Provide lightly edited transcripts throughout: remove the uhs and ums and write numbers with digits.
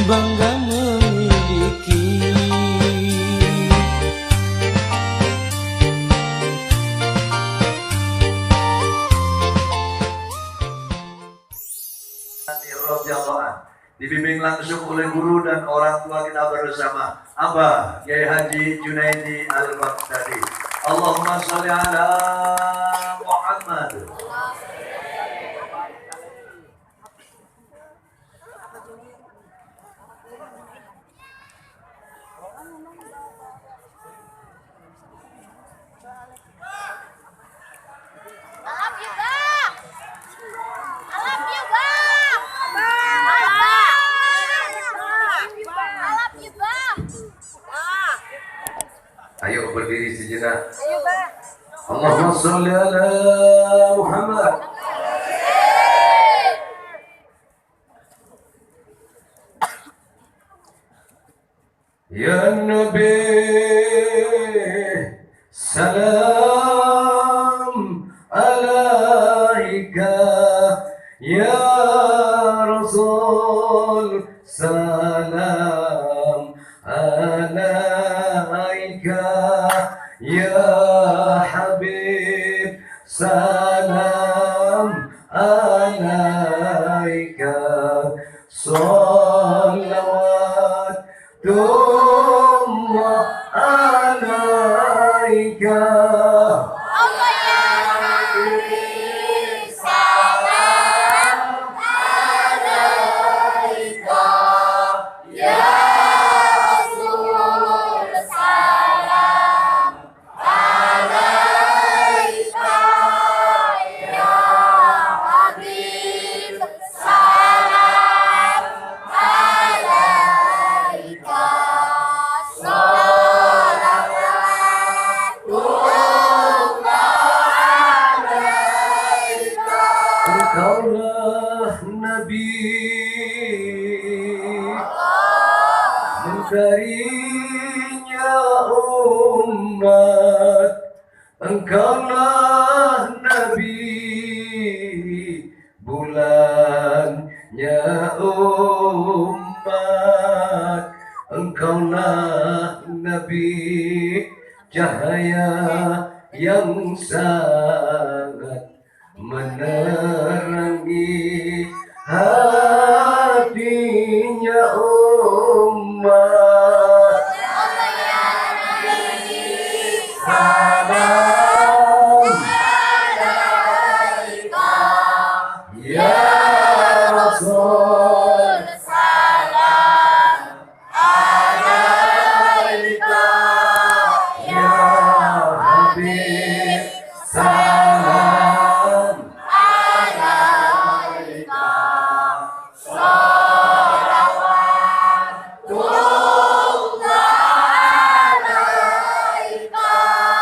bangga memiliki. Dibimbing langsung oleh guru dan orang tua kita bersama, Abah Kiai Haji Junaidi Al-Baghdadi. Allahumma sholli ala Muhammad. Ayo berdiri sejenak. Allahumma sholli ala Muhammad. Ya Nabi salam alaika, ya Rasul salam alaika, ya Habib salam alaika, salawatullah alaika. Engkaulah Nabi mencarinya umat, engkaulah Nabi bulannya umat, engkaulah Nabi cahaya yang sangat menerangi hatinya umat. Salam alaika, ya Rasul salam alaika, ya Habib salam alaika, salawatullah alaika.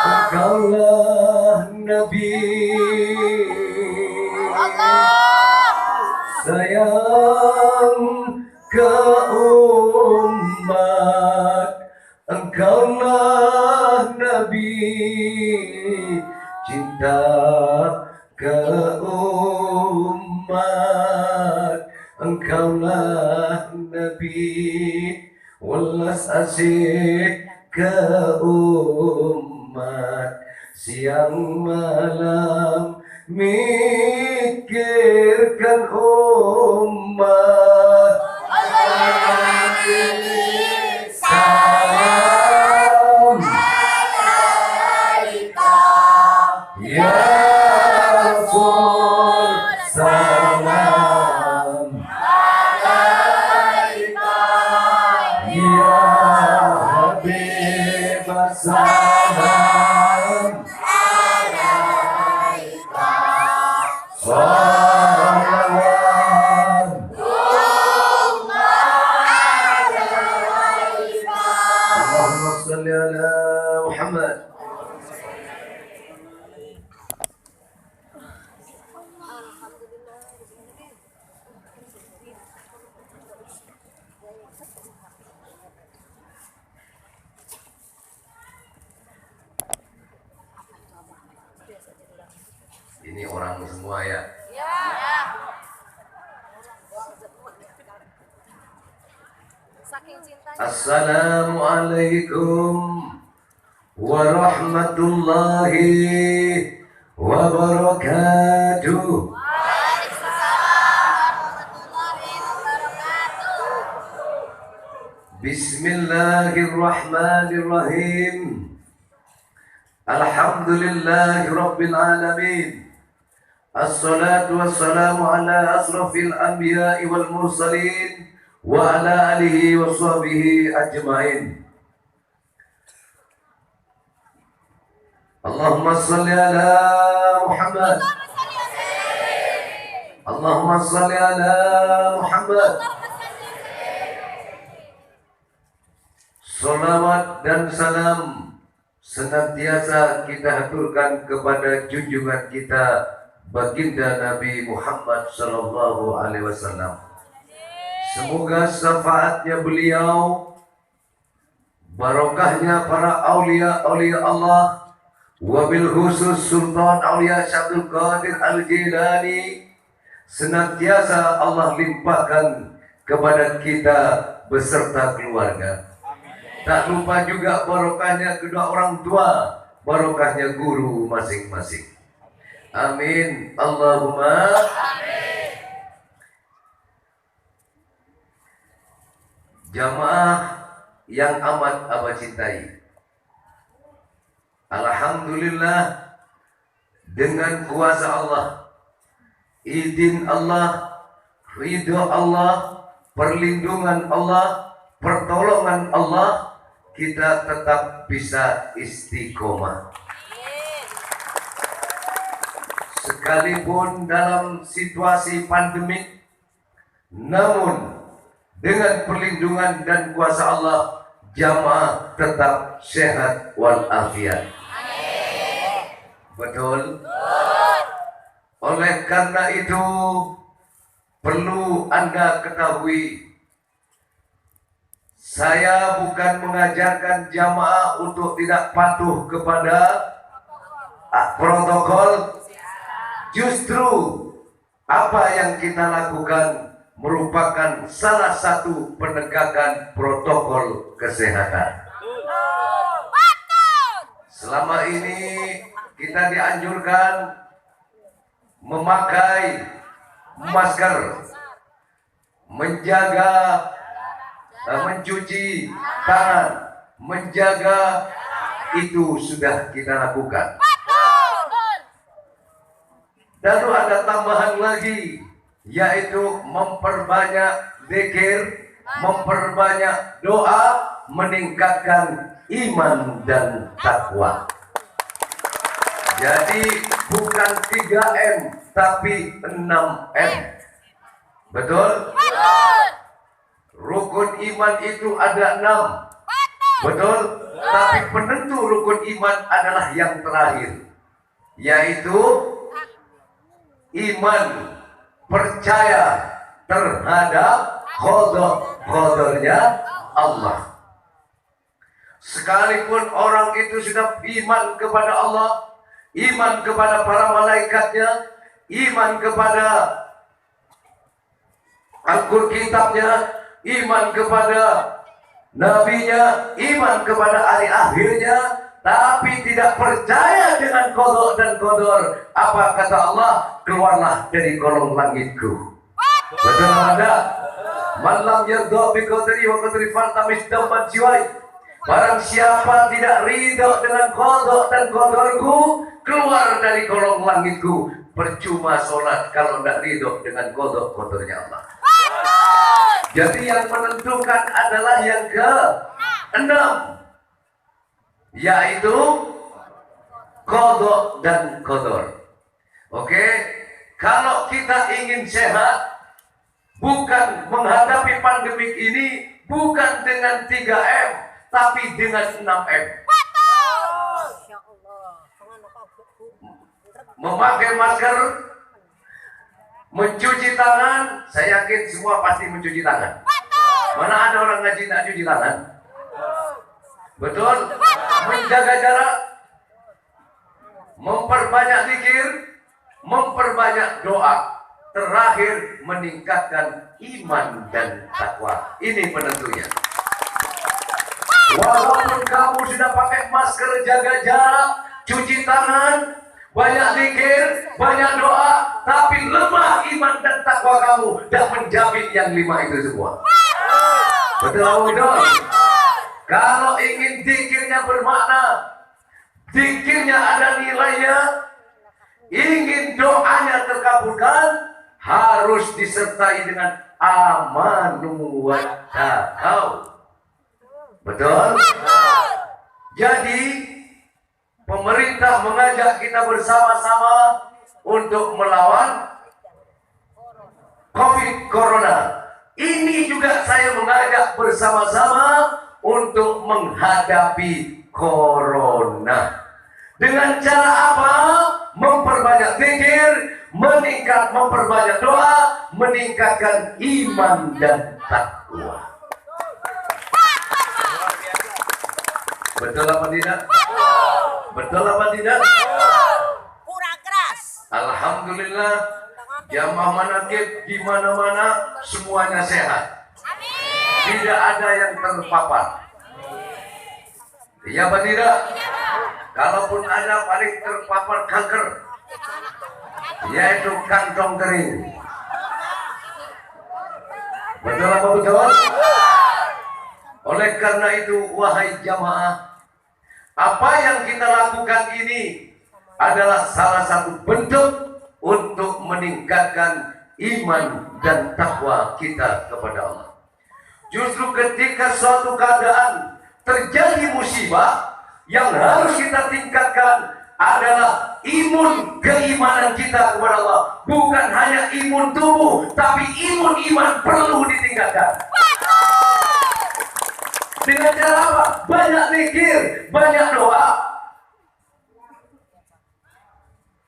Engkaulah Nabi sayang ke umat, engkaulah Nabi cinta ke umat, engkaulah Nabi welas asih ke umat, siang malam mikirkan umat. Salam alaika, ya Rasul salam alaika, ya Habib salam alaika, Allahumma sholli ala Muhammad. Ini orang semua ya. Assalamualaikum warahmatullahi wabarakatuh. Bismillahirrahmanirrahim. Alhamdulillahi rabbil alamin. Assalatu wassalamu ala asrafil anbiya'i wal mursalin wa ala alihi wa sahbihi ajma'in. Allahumma salli ala Muhammad. Allahumma salli ala Muhammad. Salawat dan salam senantiasa kita haturkan kepada junjungan kita baginda Nabi Muhammad sallallahu alaihi wasallam. Semoga syafaatnya beliau, barokahnya para aulia Allah, wabil khusus Sultan Aulia Syabdul Qadir Al-Jilani, senantiasa Allah limpahkan kepada kita beserta keluarga. Tak lupa juga barokahnya kedua orang tua, barokahnya guru masing-masing. Amin. Allahumma amin. Jamaah yang amat Abah cintai, alhamdulillah, dengan kuasa Allah, izin Allah, ridho Allah, perlindungan Allah, pertolongan Allah, kita tetap bisa istiqomah. Sekalipun dalam situasi pandemik, namun dengan perlindungan dan kuasa Allah, jamaah tetap sehat walafiat. Betul? Oleh karena itu, perlu Anda ketahui, saya bukan mengajarkan jamaah untuk tidak patuh kepada protokol. Justru apa yang kita lakukan merupakan salah satu penegakan protokol kesehatan. Selama ini kita dianjurkan memakai masker, mencuci tangan, menjaga, itu sudah kita lakukan. Lalu ada tambahan lagi, yaitu memperbanyak zikir, memperbanyak doa, meningkatkan iman dan takwa. Jadi bukan 3M, tapi 6M. Betul? Rukun iman itu ada 6. Betul? Tapi penentu rukun iman adalah yang terakhir, yaitu iman percaya terhadap qadar-qadarnya Allah. Sekalipun orang itu sudah iman kepada Allah, iman kepada para malaikatnya, iman kepada Al-Kitabnya, iman kepada nabinya, iman kepada hari akhirnya, tapi tidak percaya dengan qada dan qadar, apa kata Allah? Keluarlah dari kolong langitku. Betul ada? Man lam yarda bi qadari wa qadri faltamis damman jiwai. Barang siapa tidak ridho dengan qada dan qadarku, keluar dari kolong langitku. Percuma sholat kalau tidak ridho dengan qada qadarnya Allah. Jadi yang menentukan adalah yang ke-6, yaitu qada dan qadar. Oke, kalau kita ingin sehat, bukan menghadapi pandemik ini, bukan dengan 3M, tapi dengan 6M. Memakai masker, mencuci tangan, saya yakin semua pasti mencuci tangan. Mana ada orang ngaji tak cuci tangan? Betul? Menjaga jarak, memperbanyak zikir, memperbanyak doa, terakhir meningkatkan iman dan takwa. Ini penentunya. Walaupun kamu sudah pakai masker, jaga jarak, cuci tangan, banyak zikir, banyak doa, tapi lemah iman dan takwa kamu dan menjamin yang 5 itu semua. Betul, betul. Kalau ingin zikirnya bermakna, zikirnya ada nilainya, ingin doanya terkabulkan, harus disertai dengan amanu wa taqwa. Betul? Jadi pemerintah mengajak kita bersama-sama untuk melawan COVID Corona. Ini juga saya mengajak bersama-sama untuk menghadapi Corona. Dengan cara apa? Memperbanyak zikir, memperbanyak doa, meningkatkan iman dan takwa. Betul apa tidak? Betul apa tidak? Kurang keras. Alhamdulillah, jamaah manakib di mana-mana semuanya sehat. Tidak ada yang terpapar. Iya apa tidak? Kalaupun ada, paling terpapar kanker, yaitu kantong kering. Betul apa betul? Oleh karena itu, wahai jamaah, apa yang kita lakukan ini adalah salah satu bentuk untuk meningkatkan iman dan takwa kita kepada Allah. Justru ketika suatu keadaan terjadi musibah, yang harus kita tingkatkan adalah imun keimanan kita kepada Allah. Bukan hanya imun tubuh, tapi imun iman perlu ditingkatkan. Dengan cara apa? Banyak zikir, banyak doa.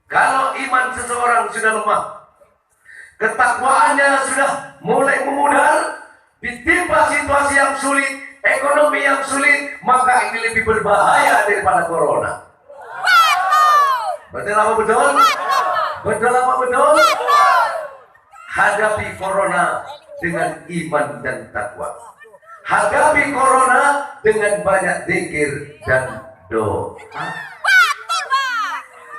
Kalau iman seseorang sudah lemah, ketakwaannya sudah mulai memudar, ditimpa situasi yang sulit, ekonomi yang sulit, maka ini lebih berbahaya daripada Corona. Betul apa betul? Betul apa betul? Hadapi Corona dengan iman dan takwa. Hadapi Corona dengan banyak zikir dan doa.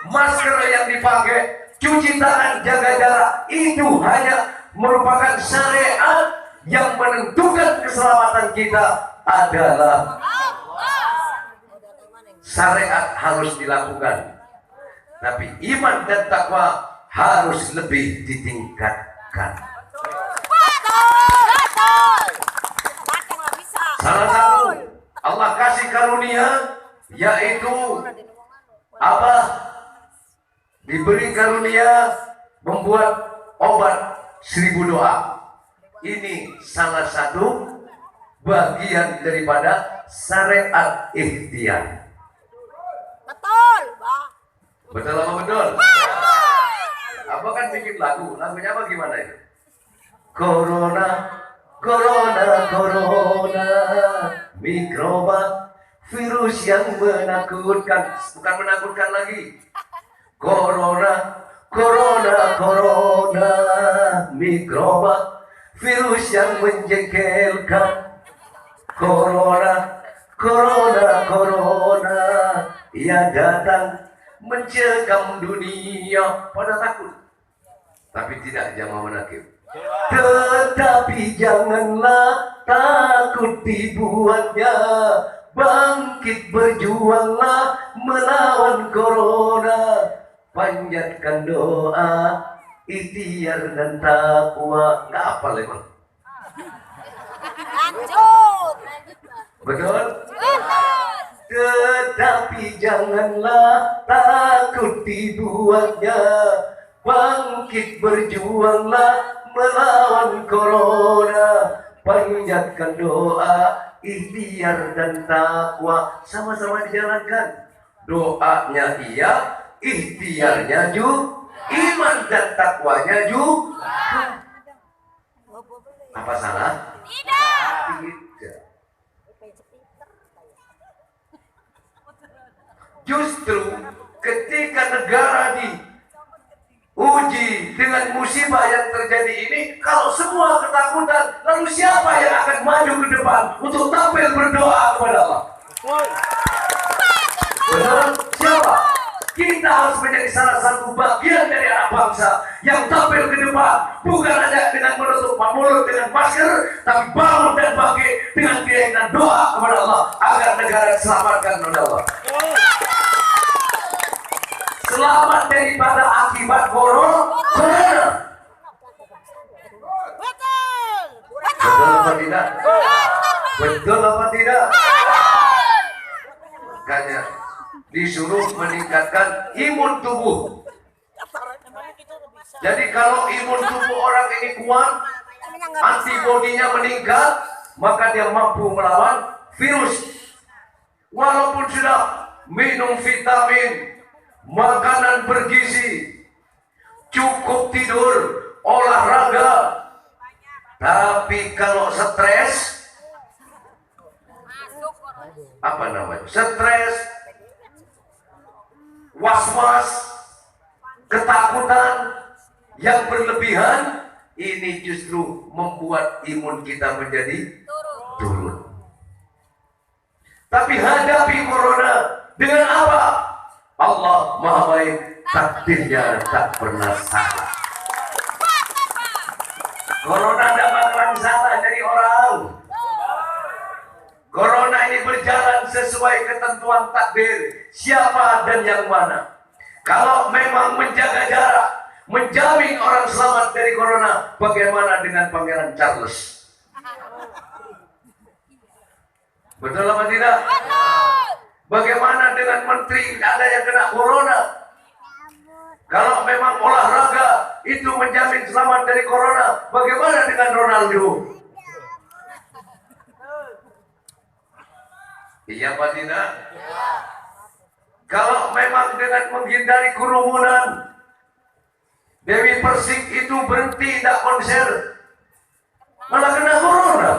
Masker yang dipakai, cuci tangan, jaga jarak, itu hanya merupakan syariat yang menentukan keselamatan kita adalah syariat harus dilakukan, tapi iman dan takwa harus lebih ditingkatkan. Salah satu Allah kasih karunia yaitu apa? Diberi karunia membuat obat 1000 doa. Ini salah satu bagian daripada syariat ikhtiar. Betul, Pak. Betul apa betul? Apa kan bikin lagu? Lagunya apa gimana itu? Corona, Corona, Corona, mikroba, virus yang menakutkan. Bukan menakutkan lagi. Corona, Corona, Corona, mikroba, virus yang menjengkelkan. Corona, Corona, Corona, ia datang mencekam dunia. Pada takut, tapi tidak jamaah manakib. Tetapi janganlah takut dibuatnya, bangkit berjuanglah melawan Corona. Panjatkan doa, ikhtiar dan takwa. Nggak apa emang? Lanjut. Betul? Tetapi janganlah takut dibuatnya, bangkit berjuanglah melawan Corona. Panjatkan doa, ikhtiar dan takwa. Sama-sama dijalankan. Doanya iya, ikhtiarnya juga, iman dan takwanya juga. Apa salah? Tidak. Tidak. Justru ketika negara diuji dengan musibah yang terjadi ini, kalau semua ketakutan, lalu siapa yang akan maju ke depan untuk tampil berdoa kepada Allah. Betul? Siapa? Kita harus menjadi salah satu bagian dari anak bangsa yang tampil ke depan, bukan hanya dengan menutup mulut dengan masker, tapi bangun dan bangkit dengan keyakinan doa kepada Allah agar negara diselamatkan oleh Allah. Selamat daripada akibat corona. Betul. Betul apa tidak? Betul apa tidak? Makanya disuruh meningkatkan imun tubuh. Jadi kalau imun tubuh orang ini kuat, antibodinya meningkat, maka dia mampu melawan virus. Walaupun sudah minum vitamin, makanan bergizi, cukup tidur, olahraga, tapi kalau stres, apa namanya? Stres, was-was, ketakutan yang berlebihan, ini justru membuat imun kita menjadi turun. Tapi hadapi corona dengan apa? Allah Maha Baik, takdirnya tak pernah salah. Corona tidak bakalan salah dari orang. Corona ini berjalan sesuai ketentuan takdir, siapa dan yang mana. Kalau memang menjaga jarak, menjamin orang selamat dari corona, bagaimana dengan Pangeran Charles? Betul apa tidak? Bagaimana dengan menteri ada yang kena corona? Kalau memang olahraga itu menjamin selamat dari corona, bagaimana dengan Ronaldo? Iya apa tidak? Kalau memang dengan menghindari kerumunan, Dewi Persik itu berhenti tidak konser, malah kena corona.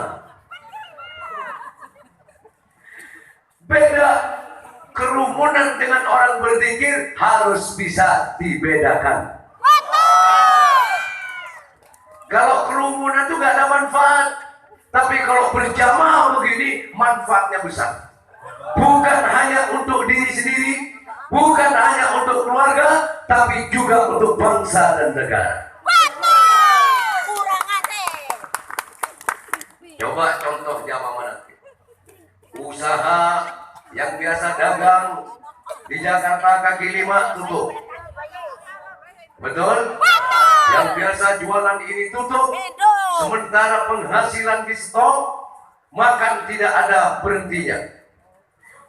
Beda kerumunan dengan orang berzikir harus bisa dibedakan. Kalau kerumunan itu gak ada manfaat, tapi kalau berjamaah begini manfaatnya besar. Bukan hanya untuk diri sendiri, bukan hanya untuk keluarga, tapi juga untuk bangsa dan negara. Coba contoh jamaah mana? Usaha yang biasa dagang di Jakarta kaki lima tutup. Betul? Yang biasa jualan ini tutup. Sementara penghasilan di stok, makan tidak ada berhentinya.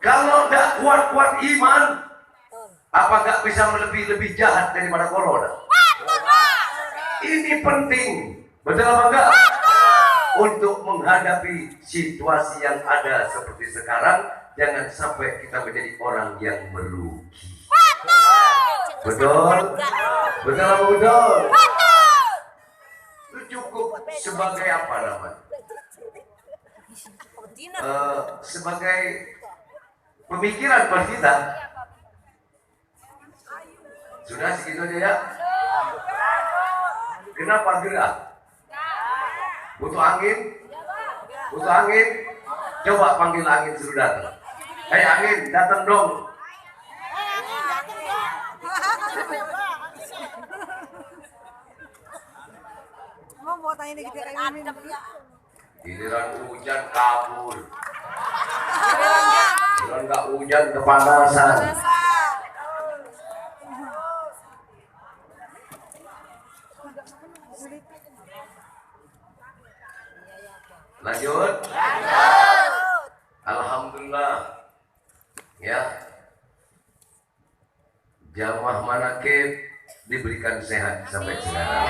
Kalau tidak kuat-kuat iman, apa nggak bisa lebih jahat daripada corona? Ini penting, betul apa enggak? Untuk menghadapi situasi yang ada seperti sekarang, jangan sampai kita menjadi orang yang merugi. Betul? Betul apa betul? Itu cukup sebagai apa namanya? Sebagai pemikiran buat kita. Sudah segitu aja ya. Kenapa gerak? Butuh angin? Butuh angin? Coba panggil angin suruh datang. Hei angin, datang dong. Mau tanya nih kita kayak ini. Giliran hujan kabur. Giliran nggak hujan kepanasan. Lanjut. Alhamdulillah. Ya. Jamaah manakib diberikan sehat sampai sekarang.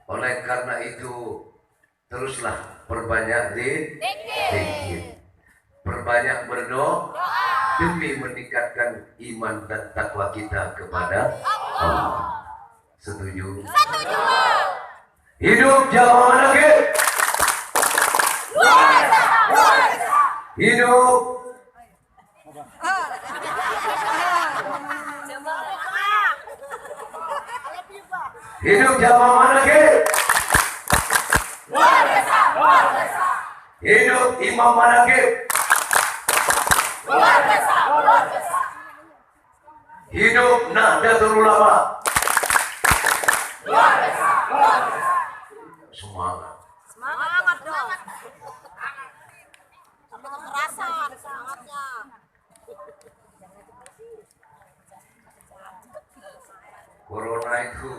Oleh karena itu, teruslah perbanyak zikir. Perbanyak berdoa demi meningkatkan iman dan takwa kita kepada Allah. Setuju? Hidup jamaah manakib. Hidup. Hidup jamaah manakib. Hidup Imam Manaqib. Hidup Nahdlatul Ulama. Semangat. Semangat dong. Sampai kekerasan semangatnya. Corona itu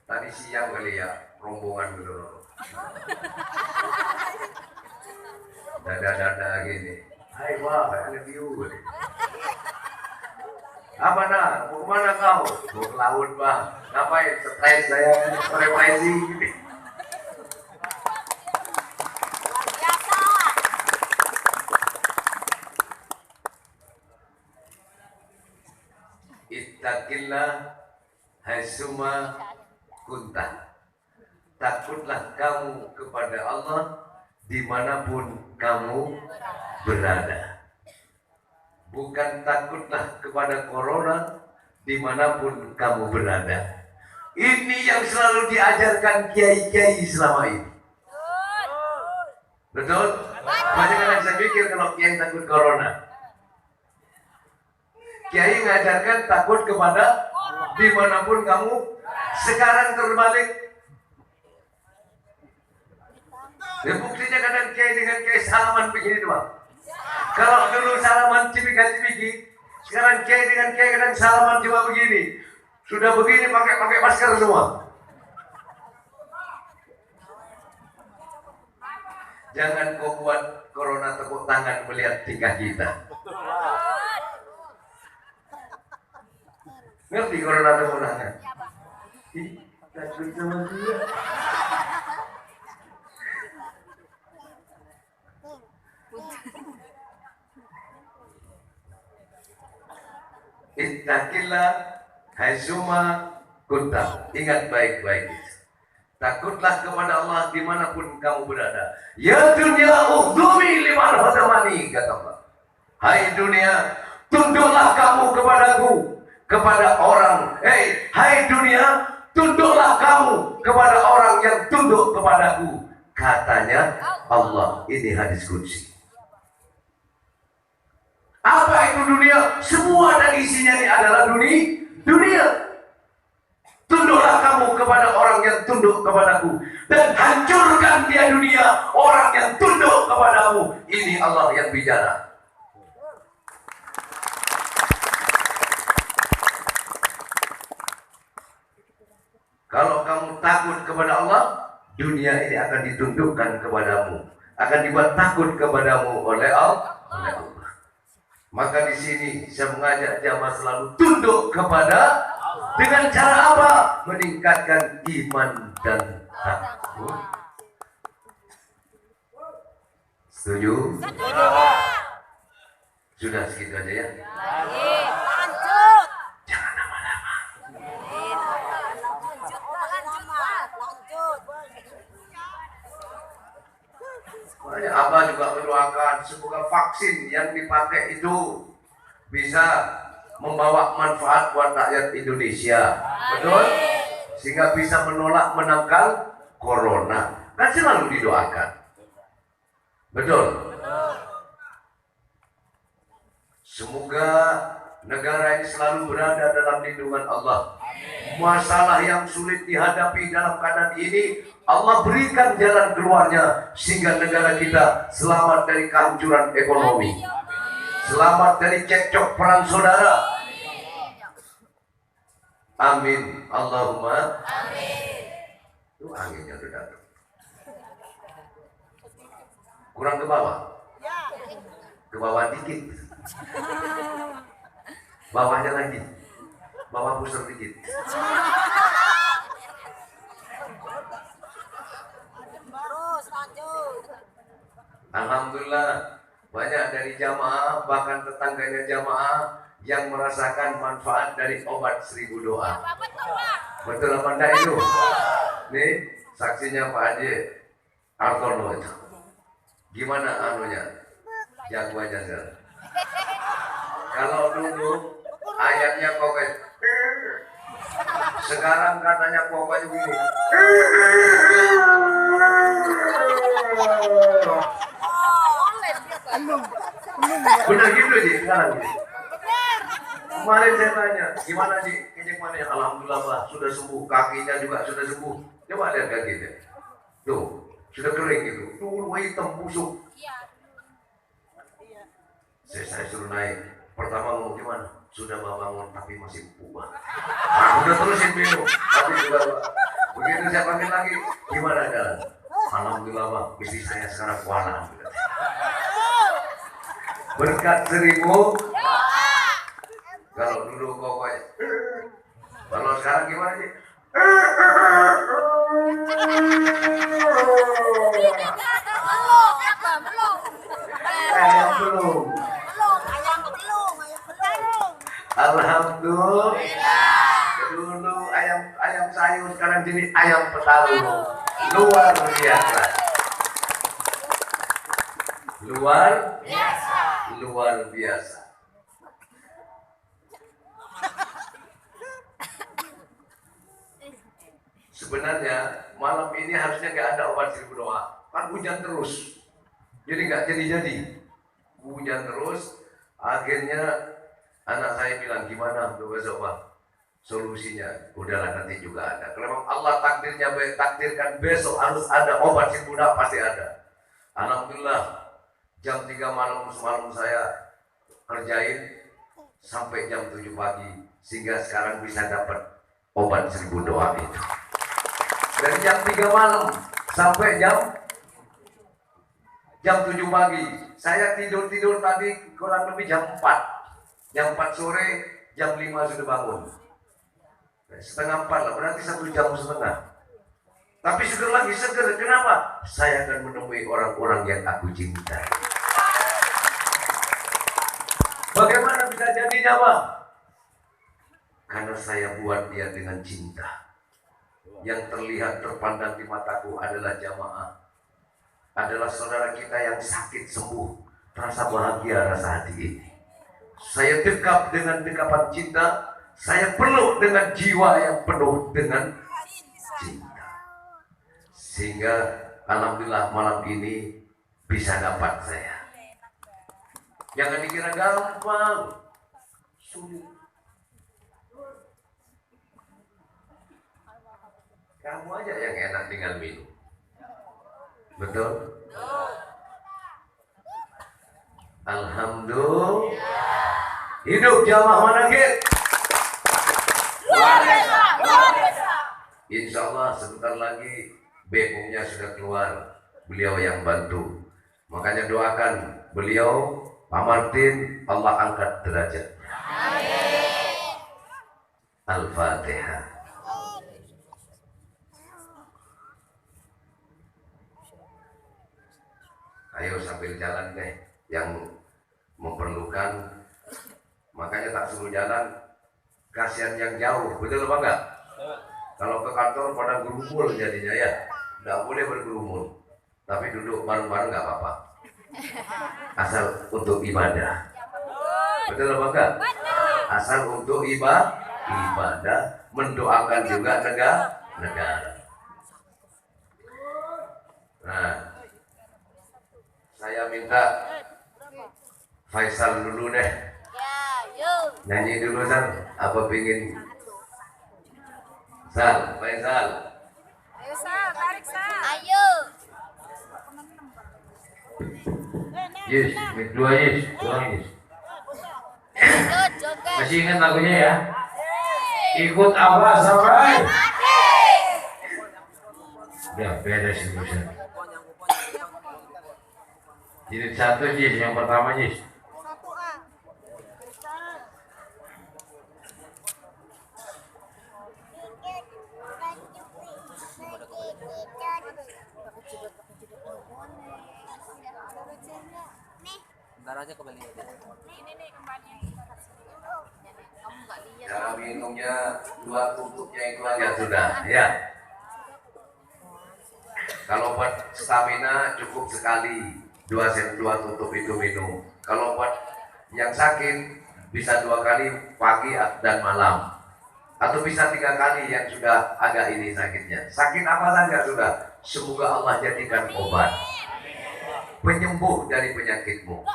tadi siang kali ya, rombongan dulu. Dada-dada gini. Hai wah, I love you. Apa nak? Mau kemana kau? Mau ke laut bang. Ngapain? Stres saya, represi. Biasa. Ittaqillah haitsuma kunta. Takutlah kamu kepada Allah dimanapun kamu berada. Bukan takutlah kepada corona dimanapun kamu berada. Ini yang selalu diajarkan kiai-kiai selama ini. Betul? Banyak yang saya pikir kalau kiai takut corona. Kiai mengajarkan takut kepada dimanapun kamu. Sekarang terbalik. Dan buktinya kadang kiai dengan kiai salaman begini doang. Kalau dulu salaman cipika-cipiki, sekarang kiai dengan kiai kadang salaman cuma begini. Sudah begini pakai masker semua. Jangan kau buat corona tepuk tangan melihat tingkah kita. Ngerti corona tepuk tangan? Ih, takut sama dia. Ittaqillah haitsuma kunta. Ingat baik-baik itu. Takutlah kepada Allah dimanapun kamu berada. Ya dunia ukhdumi liman hadamani, kata Allah. Hai dunia, tunduklah kamu kepadaku, kepada orang. Hai dunia, tunduklah kamu kepada orang yang tunduk kepadaku, katanya Allah. Ini hadis qudsi. Apa itu dunia? Semua dan isinya ini adalah dunia. Tunduklah kamu kepada orang yang tunduk kepadaku, dan hancurkan dia dunia orang yang tunduk kepadamu. Ini Allah yang bicara. Kalau kamu takut kepada Allah, dunia ini akan ditundukkan kepadamu, akan dibuat takut kepadamu oleh Allah. Maka di sini saya mengajak jamaah selalu tunduk kepada, dengan cara apa? Meningkatkan iman dan takut. Setuju? Sudah segitu aja ya. Lanjut. Jangan lama-lama. Lanjut. Makanya Abah juga mendoakan semoga vaksin yang dipakai itu bisa membawa manfaat buat rakyat Indonesia. Betul? Sehingga bisa menangkal corona. Kan selalu didoakan. Betul? Semoga negara ini selalu berada dalam lindungan Allah. Masalah yang sulit dihadapi dalam keadaan ini, Allah berikan jalan keluarnya sehingga negara kita selamat dari kehancuran ekonomi, selamat dari cekcok perang saudara. Amin. Allahumma amin. Itu anginnya sudah datang. Kurang ke bawah? Ke bawah dikit. Bawahnya lagi. Bawah pusar dikit. Terus lanjut. Alhamdulillah, banyak dari jamaah, bahkan tetangganya jamaah yang merasakan manfaat dari obat 1000 doa. Betul apa enggak itu? Nih, saksinya Pak Haji Artono itu. Gimana anunya? Jagoannya sekarang. Kalau dulu ayatnya pokoknya, sekarang katanya pokoknya begini. Bener gitu sih sekarang. Kemarin saya tanya, gimana sih kejek mana ya? Alhamdulillah Pak, sudah sembuh, kakinya juga sudah sembuh. Coba lihat kakinya, tuh sudah kering gitu, tuh hitam busuk. Saya suruh naik, pertama mau gimana? Sudah bangun tapi masih empuk Pak. Aku udah terusin minum, tapi juga Pak. Begitu saya panggil lagi, gimana jalan? Alhamdulillah Pak, bisnis saya sekarang kualan. Berkat 1000. Kalau dulu pokoknya, kalau sekarang gimana sih? Belum. Alhamdulillah. Dulu ayam sayur, sekarang jadi ayam petalung. Luar biasa. Luar biasa. Sebenarnya malam ini harusnya nggak ada obat 1000 doa, kan hujan terus, jadi nggak jadi hujan terus. Akhirnya anak saya bilang, gimana coba solusinya? Udahlah nanti juga ada. Kalau memang Allah takdirkan besok harus ada obat 1000 doa, pasti ada. Alhamdulillah jam 3 malam semalam saya kerjain sampai jam 7 pagi sehingga sekarang bisa dapat obat 1000 doa itu. Dari jam 3 malam sampai jam 7 pagi. Saya tidur tadi kurang lebih jam 4. Jam 4 sore, jam 5 sudah bangun. Setengah 4 lah, berarti 1 jam setengah. Tapi seger. Kenapa? Saya akan menemui orang-orang yang aku cintai. Bagaimana bisa jadinya Pak? Karena saya buat dia dengan cinta. Yang terlihat terpandang di mataku adalah jamaah, adalah saudara kita yang sakit sembuh, terasa bahagia rasa hati ini. Saya dekap dengan dekapan cinta, saya peluk dengan jiwa yang penuh dengan cinta. Sehingga alhamdulillah malam ini bisa dapat saya. Jangan dikira gampang, sulit. Kamu aja yang enak tinggal minum. Betul? Alhamdulillah. Hidup jamaah Manakib. Luar biasa. Insya Allah sebentar lagi BU-nya sudah keluar. Beliau yang bantu. Makanya doakan beliau, Pak Martin, Allah angkat derajat. Amin. Al-Fatihah. Ayo sambil jalan deh, yang memerlukan, makanya tak suruh jalan, kasihan yang jauh, betul apa enggak? Kalau ke kantor pada berkumpul jadinya ya, nggak boleh berkerumun, tapi duduk bareng-bareng nggak apa-apa, asal untuk ibadah, betul apa enggak? Asal untuk ibadah, mendoakan juga negara. Nah, saya minta Faisal dulu deh. Ya, yuk. Nyanyi dulu Sal. Apa pingin? Sal, Faisal. Ayo Sal, tarik Sal. Ayo. Yes, dua yes, kurang yes. Joget. Masih ingat lagunya ya? Ikut apa sampai? Ya beres itu Sal. Jilid 1 Jis, yang pertama Jis. Ntar aja kembali. Nih kembali. Kamu nggak lihat. Cara minumnya 2 tutupnya itu aja sudah ya. Kalau buat stamina cukup sekali. 2 tutup itu minum. Kalau buat yang sakit bisa 2 kali pagi dan malam, atau bisa 3 kali yang sudah agak ini sakitnya. Sakit apa saja sudah, semoga Allah jadikan obat. penyembuh dari penyakitmu.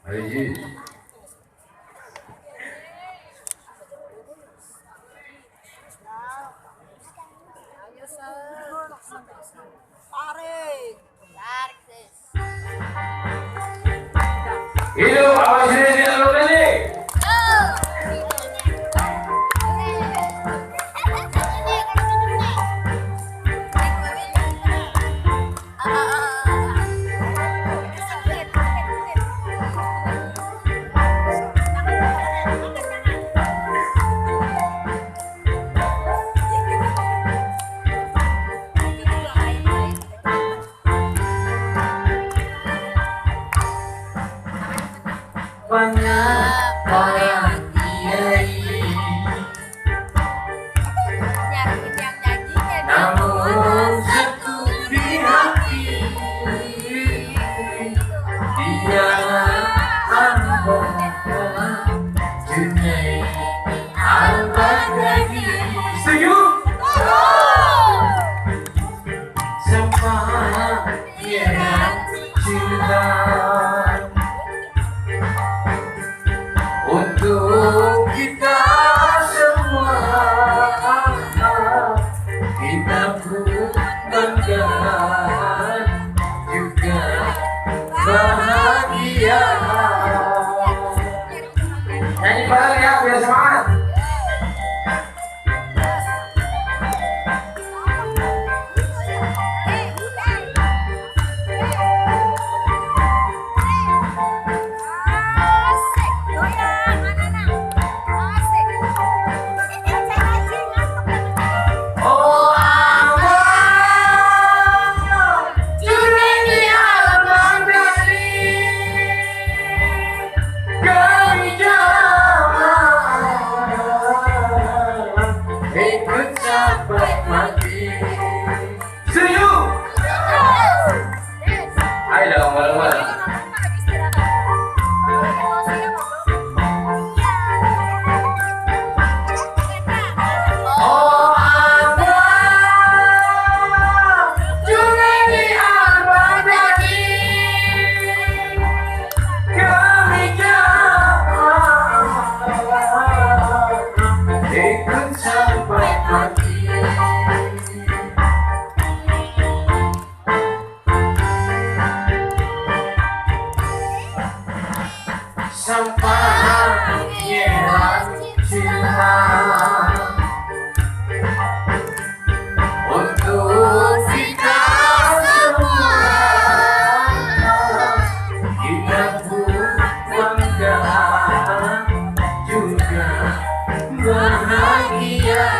Haji. Tarik, sis. Hidup awas ini tidak lupa ini. Banyak orang kiai, namun satu di hati dialah Al-Baghdadi, Junaid Al-Baghdadi. Setuju? Semua yang cinta untuk kita semua, kita pun bangga juga bahagia. Nyanyi bareng ya biar semangat. Oh Allah, Junaidi Al-Baghdadi, kami jamaah ikut sampai mati. Setuju? Ayo dong bareng-bareng. Oh Allah, Junaidi Al-Baghdadi, kami jamaah ikut sampai mati. Sampai yang cinta untuk kita semua, kita pun bangga juga bahagia.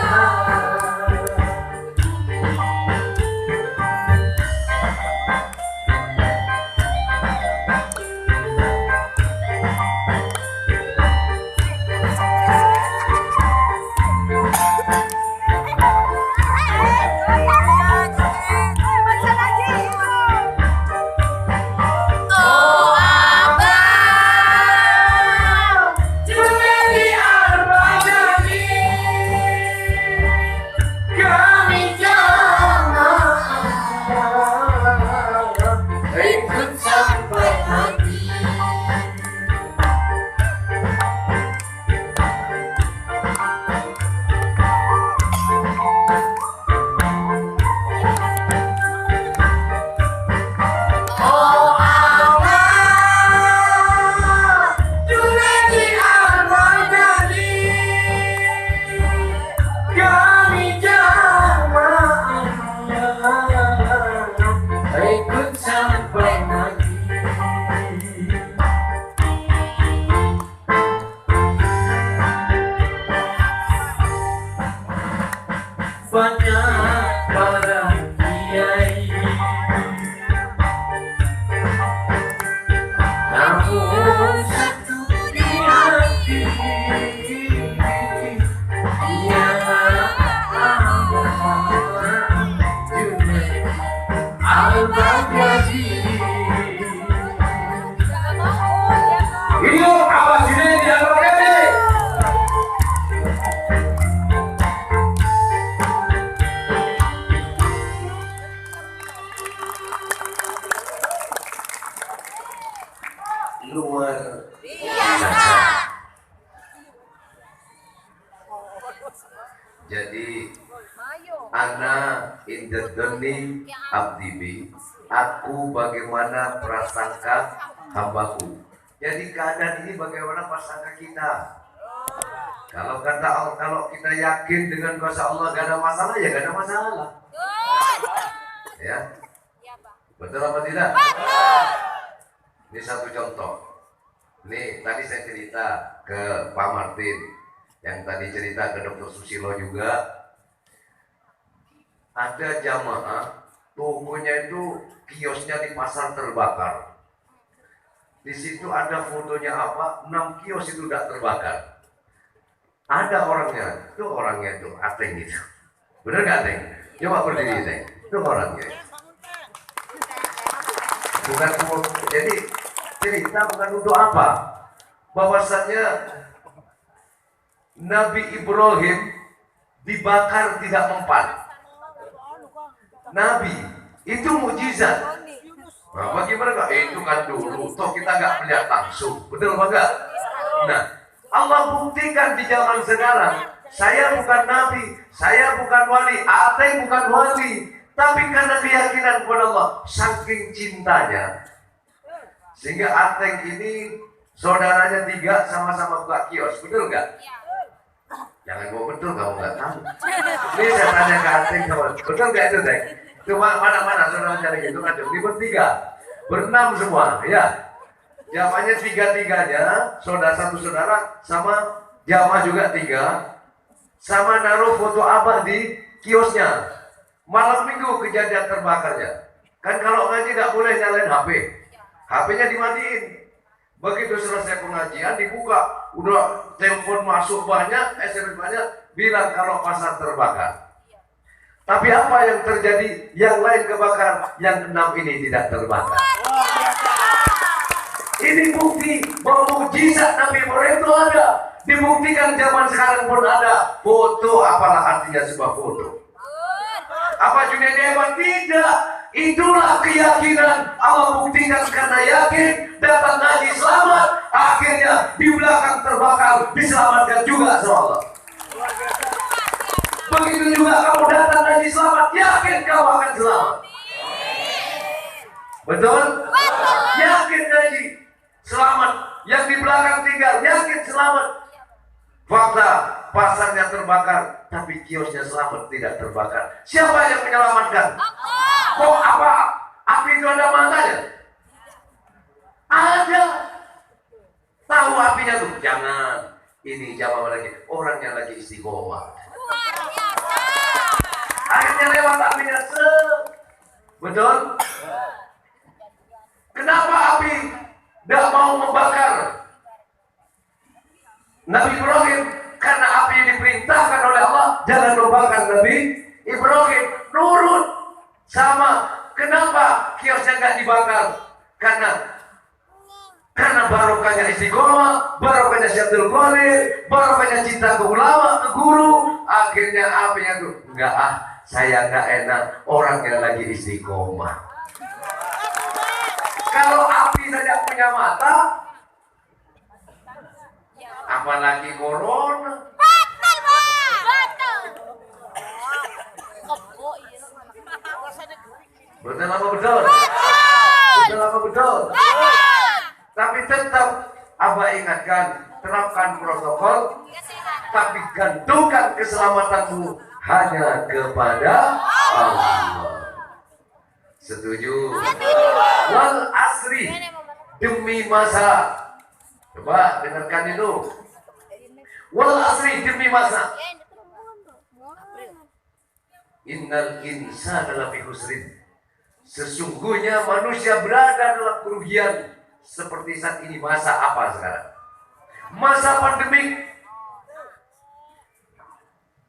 Oh Abang, Junaidi Al-Baghdadi, kami jamaah ikut sampai mati. Oh Allah, Junaidi Al-Baghdadi, kami jamaah ikut sampai mati. Banyak para kiai, namun satu di hati dialah Al-Baghdadi, Junaid Al-Baghdadi. luar Biasa. Jadi ana in the doni abdibi, aku bagaimana prasangka hambaku. Jadi keadaan ini bagaimana prasangka kita. Kalau kata Allah, kalau kita yakin dengan kuasa Allah gak ada masalah, ya gak ada masalah. Ya, betul apa tidak? Ini satu contoh. Ini tadi saya cerita ke Pak Martin, yang tadi cerita ke Dr. Susilo juga. Ada jamaah tokonya itu kiosnya di pasar terbakar. Di situ ada fotonya apa? 6 kios itu udah terbakar. Ada orangnya, itu Ateng itu. Bener gak Ateng? Coba berdiri Ateng. Itu orangnya. Bukan jadi cerita bukan untuk apa? Bahwasannya Nabi Ibrahim dibakar tidak mempan. Nabi itu mujizat. Nah, bagaimana kak? Itu kan dulu, toh kita nggak melihat langsung, betul apa enggak? Nah, Allah buktikan di zaman sekarang. Saya bukan nabi, saya bukan wali, Ateng bukan wali, tapi karena keyakinan kepada Allah, saking cintanya, sehingga Ateng ini saudaranya 3 sama-sama buka kios, betul nggak? Jangan bawa betul, kamu nggak tahu. Ini saya tanya ke Ateng, betul nggak itu Teng? Cuma mana saudara cari gitu kan, ini bertiga, berenam semua, ya. Jamanya 3-3-nya, satu saudara sama jamaah juga 3, sama naruh foto abah di kiosnya. Malam minggu kejadian terbakarnya. Kan kalau ngaji nggak boleh nyalain HP, HP-nya dimatiin. Begitu selesai pengajian dibuka, udah telepon masuk banyak, SMS banyak, bilang kalau pasar terbakar. Tapi apa yang terjadi? Yang lain kebakar, yang 6 ini tidak terbakar. Ini bukti bahwa mujizat Nabi Ibrahim itu ada. Dibuktikan zaman sekarang pun ada. Foto, apalah artinya sebuah foto? Apa Junaidi hebat? Tidak. Itulah keyakinan. Allah buktikan karena yakin, datang ngaji selamat, akhirnya di belakang terbakar, diselamatkan juga sama Allah. Begitu juga kamu datang ngaji selamat, yakin kamu akan selamat. Betul? Yakin ngaji selamat, yang di belakang tinggal yakin selamat. Fakta, pasarnya terbakar, tapi kiosnya selamat, tidak terbakar. Siapa yang menyelamatkan? Kok apa? Api itu ada matanya? Ada. Tahu apinya tuh? Jangan. Ini jawab lagi. Orangnya lagi istiqomah. Akhirnya lewat apinya. Betul? Kenapa api tidak mau membakar Nabi Ibrahim? Karena api diperintahkan oleh Allah, jangan membakar Nabi Ibrahim. Nurut. Sama. Kenapa kiosnya nggak dibakar? Karena barokahnya istiqomah, barokahnya Syaikhul Qadir, barokahnya cinta ke ulama, ke guru. Akhirnya apinya tuh enggak, saya nggak enak, orangnya lagi istiqomah. Kalau api saja punya mata, apalagi corona. Betul apa betul? Betul apa betul? Tapi tetap Abah ingatkan, terapkan protokol, tapi gantungkan keselamatanmu hanya kepada Allah. Setuju? Wal asri, demi masa. Coba dengarkan itu. Wal asri, demi masa. Innal insana lafi khusrin. Sesungguhnya manusia berada dalam kerugian. Seperti saat ini masa apa sekarang? Masa pandemik.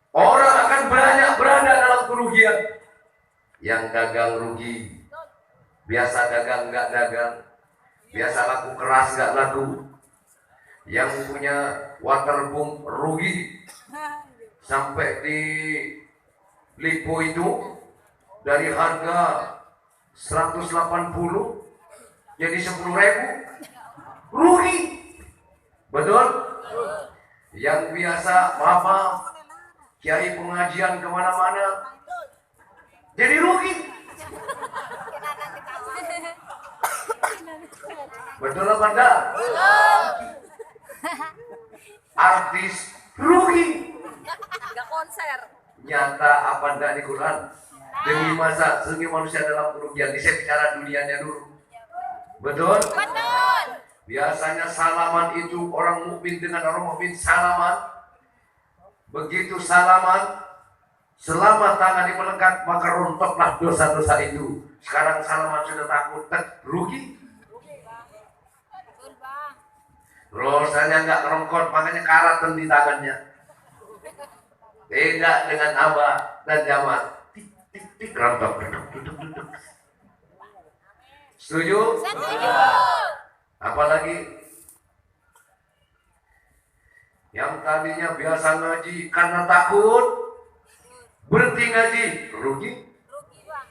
Orang akan banyak berada dalam kerugian. Yang dagang rugi, biasa dagang nggak dagang, biasa laku keras nggak laku. Yang punya waterboom rugi. Sampai di Lipo itu dari harga 180 jadi 10.000. rugi. Betul? Yang biasa mama kiai pengajian kemana-mana jadi rugi. Betul apa enggak? Artis rugi. Gak konser. Nyata apa enggak di Quran? Demi masa sehingga manusia dalam kerugian. Ini saya bicara dunianya dulu. Betul? Betul. Biasanya salaman itu orang mukmin dengan orang mukmin salaman. Begitu salaman, selama tangan melekat maka rontoklah dosa-dosa itu. Sekarang salaman sudah takut, rugi. Betul, Bang. Rosanya nggak ngerongkot, makanya karatan di tangannya. Beda dengan Abah dan Jamal. Tik, tik, tik, rontok, duduk. Setuju? Setuju. Apalagi yang tadinya biasa ngaji karena takut berhenti ngaji, rugi? Rugi, Bang.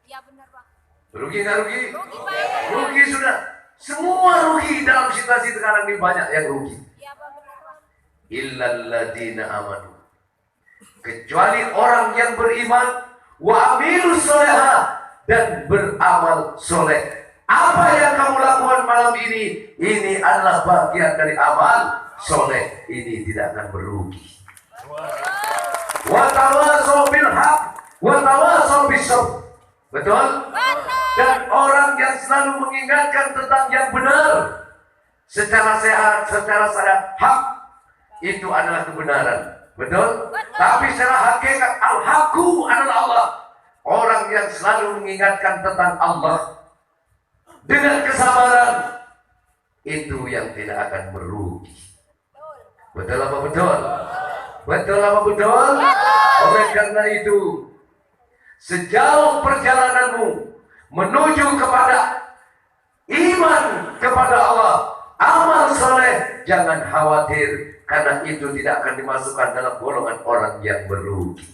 Iya benar, Bang. Rugi nggak rugi? Rugi, Bang. Rugi sudah. Semua rugi dalam situasi sekarang ini, banyak yang rugi. Iya, Bang, benar, Bang. Illalladzina amanu. Kecuali orang yang beriman wa amilus sholihah dan beramal soleh. Apa yang kamu lakukan malam ini? Ini adalah bagian dari amal soleh. Ini tidak akan merugi. Wa tawasau bil haq wa tawasau bis sabr. Betul? Dan orang yang selalu mengingatkan tentang yang benar secara sehat, secara sadar, hak itu adalah kebenaran. Betul? Tapi secara hakikat al-haqqu adalah Allah. Orang yang selalu mengingatkan tentang Allah dengan kesabaran itu yang tidak akan merugi. Betul apa betul? Betul apa betul? Oleh karena itu, sejauh perjalananmu menuju kepada iman kepada Allah, amal soleh, jangan khawatir karena itu tidak akan dimasukkan dalam golongan orang yang merugi.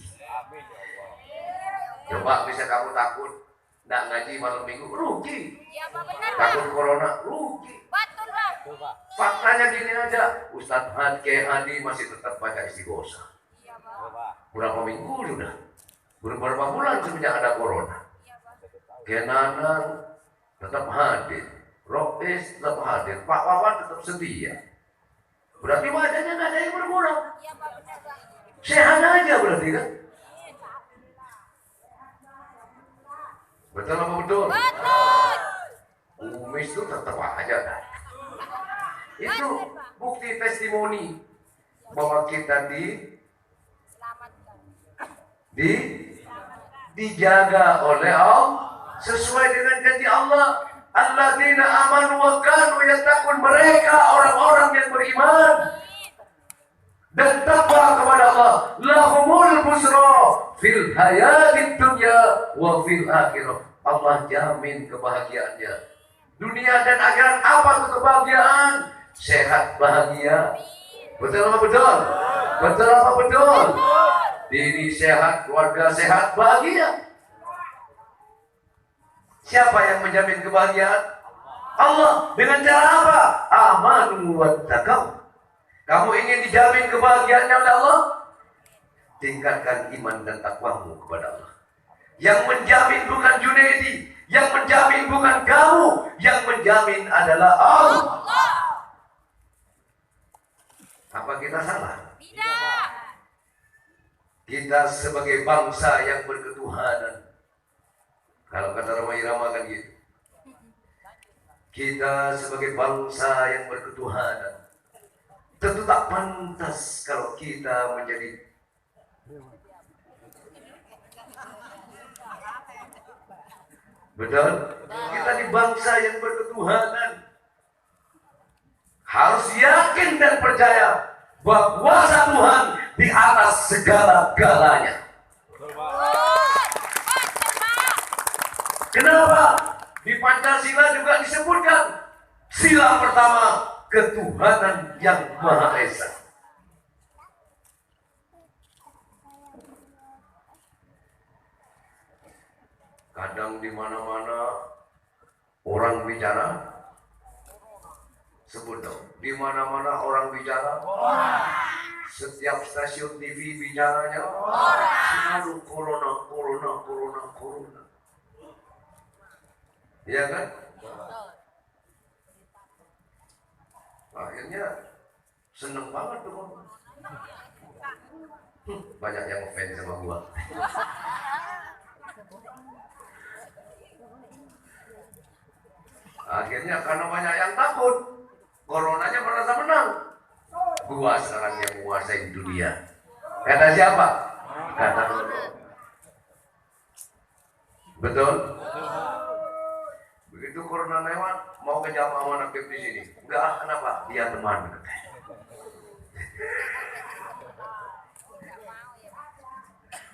Coba bisa kamu takut nggak ngaji malam minggu, rugi. Iya, Bang, benar, Bang. Takut corona, rugi. Betul, Bang. Faktanya gini aja, Ustadz Hadi masih tetap baca istighosah. Iya, Bang. Berapa minggu sudah? Beberapa bulan semenjak ada corona. Iya, Bang. Kenanan tetap hadir, Rois tetap hadir, Pak Wawan tetap setia. Berarti wajahnya nggak ada yang berkurang. Iya, Bang, benar, Bang. Sehat aja berarti kan? Betul apa betul? Betul. Kumis itu tetap aja kan? Itu bukti testimoni bahwa kita Selamat, Bang. dijaga oleh Allah sesuai dengan janji Allah. Alladzina amanu wa kanu yattaqun, mereka orang-orang yang beriman dan takwa kepada Allah. Lahumul busra fil hayatid dunya wa fil akhirah. Allah jamin kebahagiaannya dunia dan akhirat. Apa itu kebahagiaan? Sehat bahagia. Betul apa betul? Betul apa betul? Diri sehat, keluarga sehat, bahagia. Siapa yang menjamin kebahagiaan? Allah. Dengan cara apa? Amanu wattaqau. Kamu ingin dijamin kebahagiaannya oleh Allah? Tingkatkan iman dan takwamu kepada Allah. Yang menjamin bukan Junaidi, yang menjamin bukan kamu, yang menjamin adalah Allah. Apa kita salah? Tidak. Kita sebagai bangsa yang berketuhanan, kalau kata Roma Irama kan gitu, kita sebagai bangsa yang berketuhanan tentu tak pantas kalau kita menjadi betul? Kita di bangsa yang berketuhanan harus yakin dan percaya bahwa kuasa Tuhan di atas segala-galanya. Kenapa? Di Pancasila juga disebutkan sila pertama, ketuhanan yang Maha Esa. Kadang di mana-mana orang bicara Sebut dong. Di mana-mana orang bicara. Setiap stasiun TV bicaranya. Selalu corona, corona, corona, corona. Iya kan? Akhirnya seneng banget tuh. Banyak yang ngefans sama gua. Akhirnya karena banyak yang takut, coronanya merasa menang. Gua sekarang yang menguasai dunia. Kata siapa? Kata corona. Betul? Begitu corona lewat, mau ke jamaah aktif di sini. Enggak, kenapa? Dia teman.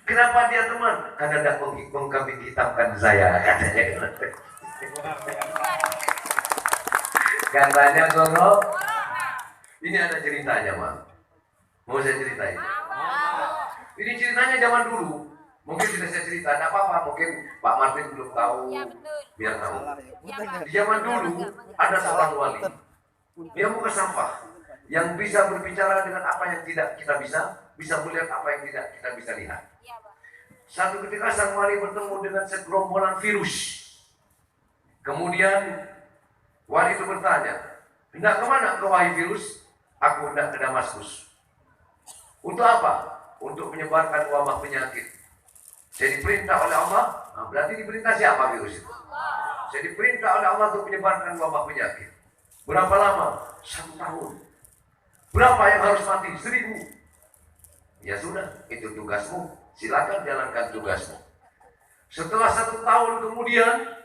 Kenapa dia teman? Karena tidak mengkambing hitamkan saya, katanya. Katanya Goro, ini ada ceritanya, Mak. Mau saya ceritain? Ini ceritanya zaman dulu. Mungkin tidak saya cerita, tidak apa-apa. Mungkin Pak Martin belum tahu. Ya betul. Biar tahu. Ya, Pak. Di zaman dulu ada seorang wali. Dia bukan sampah. Yang bisa berbicara dengan apa yang tidak kita bisa melihat apa yang tidak kita bisa lihat. Ya, Pak. Satu ketika sang wali bertemu dengan segerombolan virus. Kemudian wali itu bertanya, hendak kemana kau wahai virus? Aku hendak ke Damaskus. Untuk apa? Untuk menyebarkan wabah penyakit. Saya diperintah oleh Allah. Nah, berarti diperintah siapa virus itu? Saya diperintah oleh Allah untuk menyebarkan wabah penyakit. Berapa lama? 1 tahun. Berapa yang harus mati? 1000. Ya sudah, itu tugasmu. Silakan jalankan tugasmu. Setelah 1 tahun kemudian,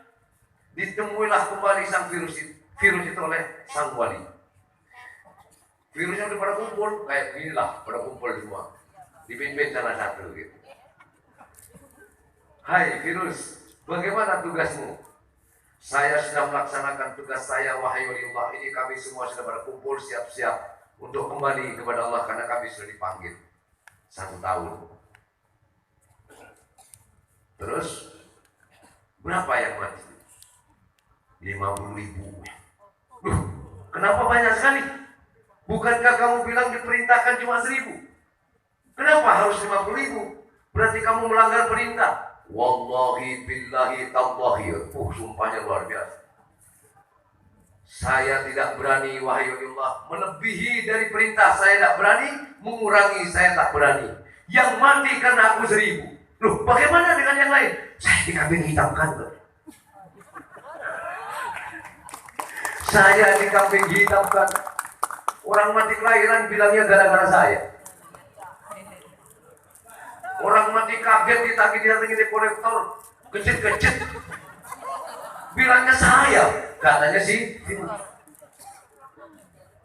ditemuilah kembali sang virus itu oleh sang wali. Virusnya udah pada kumpul, kayak inilah, pada kumpul semua. Dipimpin salah satu gitu. Hai virus, bagaimana tugasmu? Saya sedang melaksanakan tugas saya, wahai waliullah. Ini kami semua sudah pada kumpul siap-siap untuk kembali kepada Allah karena kami sudah dipanggil 1 tahun. Terus berapa yang mati? 50.000. Loh, kenapa banyak sekali? Bukankah kamu bilang diperintahkan cuma 1000? Kenapa harus 50.000? Berarti kamu melanggar perintah. Wallahi billahi tallahi. Sumpahnya luar biasa. Saya tidak berani, wahai Allah, melebihi dari perintah. Saya tidak berani, mengurangi saya tak berani. Yang mati karena aku 1000. Loh, bagaimana dengan yang lain? Saya dikambing hitamkan. Saya dikambing hitamkan. Orang mati kelahiran bilangnya gara-gara saya. Orang mati kaget ditagi-datagi di kolektor, kecil-kecil. Bilangnya saya, katanya sih.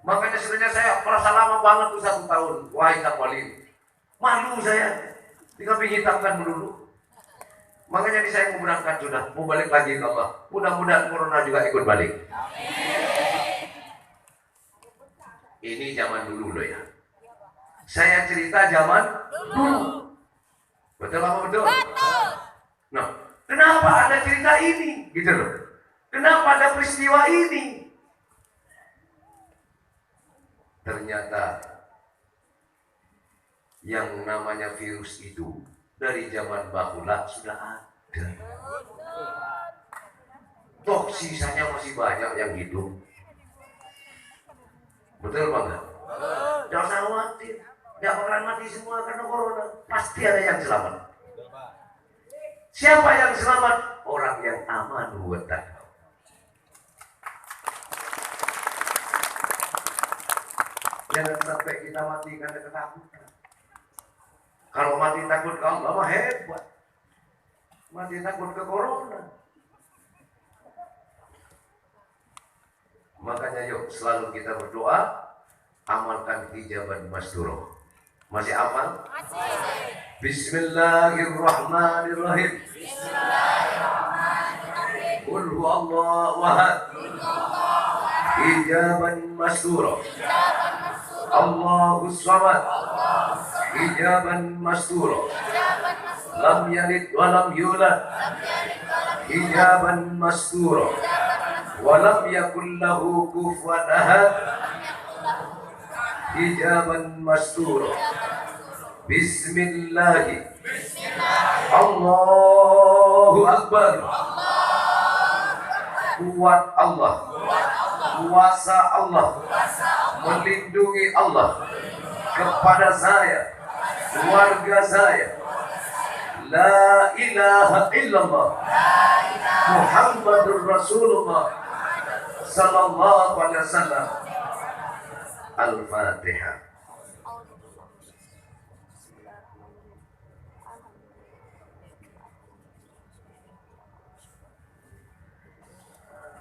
Makanya sebenarnya saya merasa lama banget tuh 1 tahun. Wahai sang wali, malu saya, dikambing hitamkan dulu. Makanya ini saya mau berangkat sudah, mau balik lagi ke Allah. Mudah-mudahan corona juga ikut balik. Ini zaman dulu loh ya. Saya cerita zaman dulu. Betul apa betul? Betul. Nah, kenapa ada cerita ini? Gitu loh. Kenapa ada peristiwa ini? Ternyata yang namanya virus itu dari zaman bahula sudah ada. Toh sisanya masih banyak yang hidup. Betul banget? Jangan usah khawatir. Tidak bakalan mati semua karena corona. Pasti ada yang selamat. Siapa yang selamat? Orang yang aman buat kita. Jangan sampai kita mati karena ketakutan. Kalau mati takut ke Allah mah hebat. Mati takut ke corona. Makanya yuk selalu kita berdoa, amalkan ijaban masduro. Masih hafal? Masih. Bismillahirrahmanirrahim. Bismillahirrahmanirrahim. Qul huwallahu ahad. Ijaban masduro. Allahus samad. Ijaban masduro. Lam yalid wa lam yulad. Ijaban masduro. Walam yakul lahu kufuwan ahad. Hijaban mastur. Bismillah. Allahu Akbar. Kuat Allah. Kuasa Allah. Melindungi Allah kepada saya, keluarga saya. La ilaha illallah Muhammadur Rasulullah sallallahu alaihi wasallam. Al-Fatihah.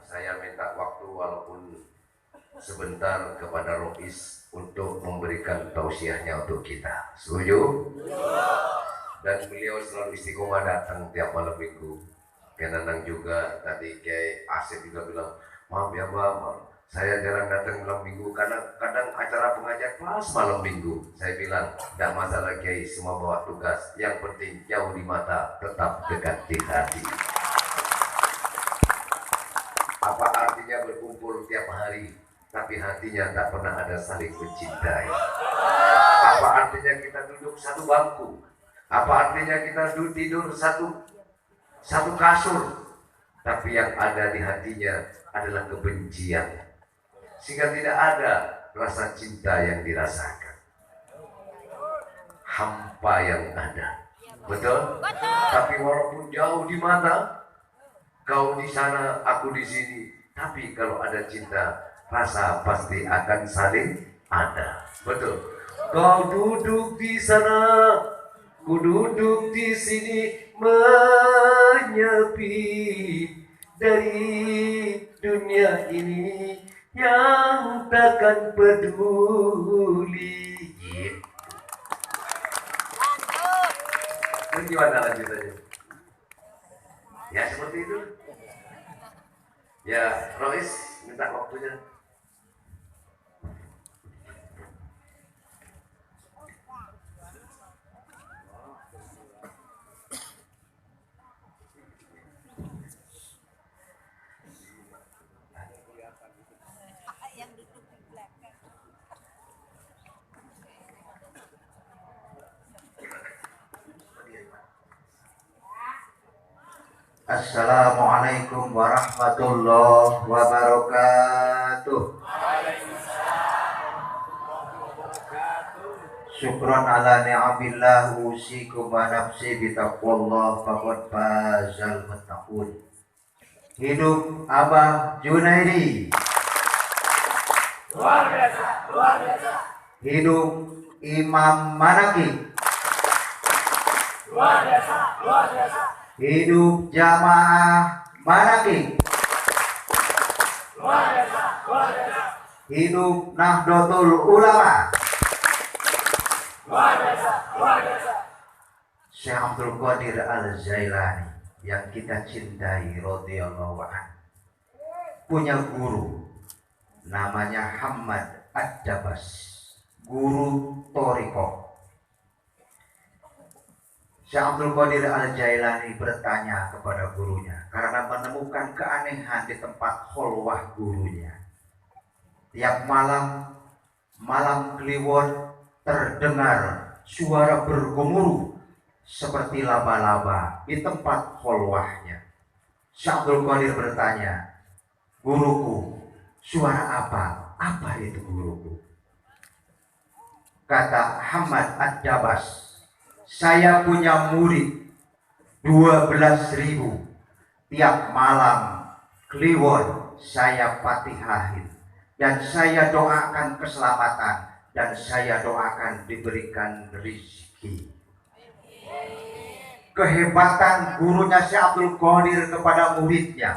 Saya minta waktu walaupun sebentar kepada Rois untuk memberikan tausiahnya untuk kita. Setuju? Dan beliau selalu istiqomah datang tiap malam minggu. Kenanang juga tadi Kiai Asif juga bilang, maaf ya Bang, saya jarang datang malam minggu karena kadang acara pengajian pas malam minggu. Saya bilang, tidak masalah Kiai, semua bawa tugas. Yang penting jauh di mata, tetap dekat di hati. Apa artinya berkumpul tiap hari, tapi hatinya tak pernah ada saling mencintai? Apa artinya kita duduk satu bangku? Apa artinya kita tidur satu kasur, tapi yang ada di hatinya adalah kebencian, sehingga tidak ada rasa cinta yang dirasakan, hampa yang ada. Betul? Tapi walaupun jauh di mata, kau di sana, aku di sini, tapi kalau ada cinta, rasa pasti akan saling ada. Betul? Kau duduk di sana, ku duduk di sini, menyepi dari dunia ini yang takkan peduli. Ini gimana lanjutannya? Ya seperti itu. Ya, Rois minta waktunya. Assalamualaikum warahmatullahi wabarakatuh. Syukran ala ni'amillah, usikum wa nafsi bitaqwallah, faqad fazal muttaqun. Hidup Abah Junaidi. Luar biasa, luar biasa. Hidup Imam Manaki. Luar biasa, luar biasa. Hidup Jamaah Manaki. Luar biasa, luar biasa. Hidup Nahdlatul Ulama. Luar biasa, luar biasa. Syekh Abdul Qadir Al-Jailani yang kita cintai radhiyallahu anhu punya guru namanya Hamad Ad-Dabas, guru Thariqah. Syekh Abdul Qadir Al-Jailani bertanya kepada gurunya karena menemukan keanehan di tempat kholwah gurunya. Tiap malam kliwon terdengar suara bergemuruh seperti laba-laba di tempat kholwahnya. Syekh Abdul Qadir bertanya, guruku, suara apa? Apa itu guruku? Kata Hamad Ad-Dabas, saya punya murid 12.000. Tiap malam kliwon saya patihahin dan saya doakan keselamatan dan saya doakan diberikan rezeki. Kehebatan gurunya Syekh Abdul Qadir kepada muridnya,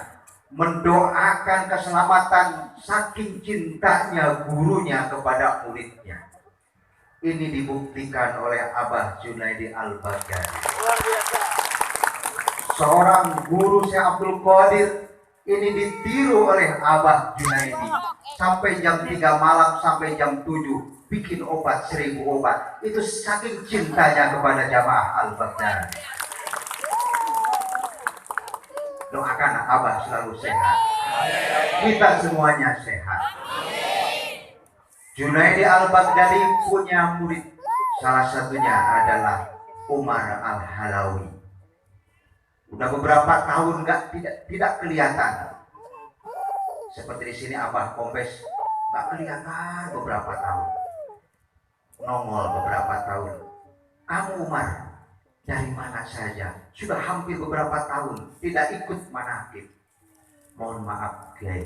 mendoakan keselamatan saking cintanya gurunya kepada muridnya. Ini dibuktikan oleh Abah Junaidi Al-Baghdadi. Seorang guru Syekh Abdul Qadir ini ditiru oleh Abah Junaidi. Sampai jam 3 malam sampai jam 7 bikin obat 1000 obat. Itu saking cintanya kepada Jamaah Al-Baghdadi. Doakan Abah selalu sehat. Kita semuanya sehat. Junaidi Al-Baghdadi punya murid, salah satunya adalah Umar Al-Halawi. Udah beberapa tahun tidak kelihatan. Seperti di sini Abah Kombes nggak kelihatan beberapa tahun. Nongol beberapa tahun. Kamu Umar, dari mana saja? Sudah hampir beberapa tahun tidak ikut manakib. Mohon maaf Kiai.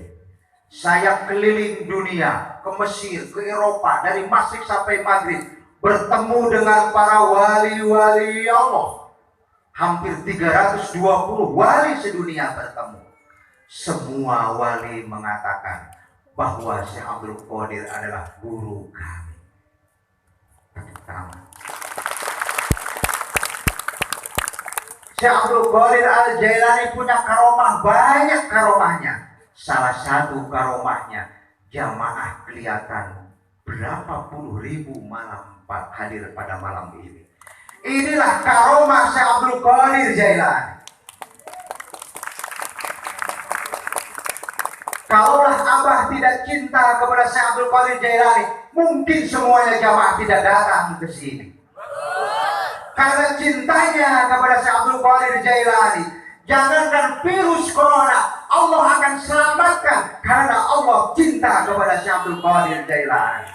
Saya keliling dunia, ke Mesir, ke Eropa, dari Masyrik sampai Maghrib, bertemu dengan para wali-wali Allah. Hampir 320 wali sedunia bertemu. Semua wali mengatakan bahwa Syekh Abdul Qadir adalah guru kami. Tepuk tangan. Syekh Abdul Qadir Al-Jailani punya karomah, banyak karomahnya. Salah satu karomahnya, jamaah kelihatan berapa puluh ribu malam hadir pada malam ini. Inilah karomah Syekh Abdul Qadir Jailani. Kalaulah Abah tidak cinta kepada Syekh Abdul Qadir Jailani, mungkin semuanya jamaah tidak datang ke sini. Karena cintanya kepada Syekh Abdul Qadir Jailani, jangankan virus corona, Allah akan selamatkan karena Allah cinta kepada Syekh Abdul Qadir Jailani.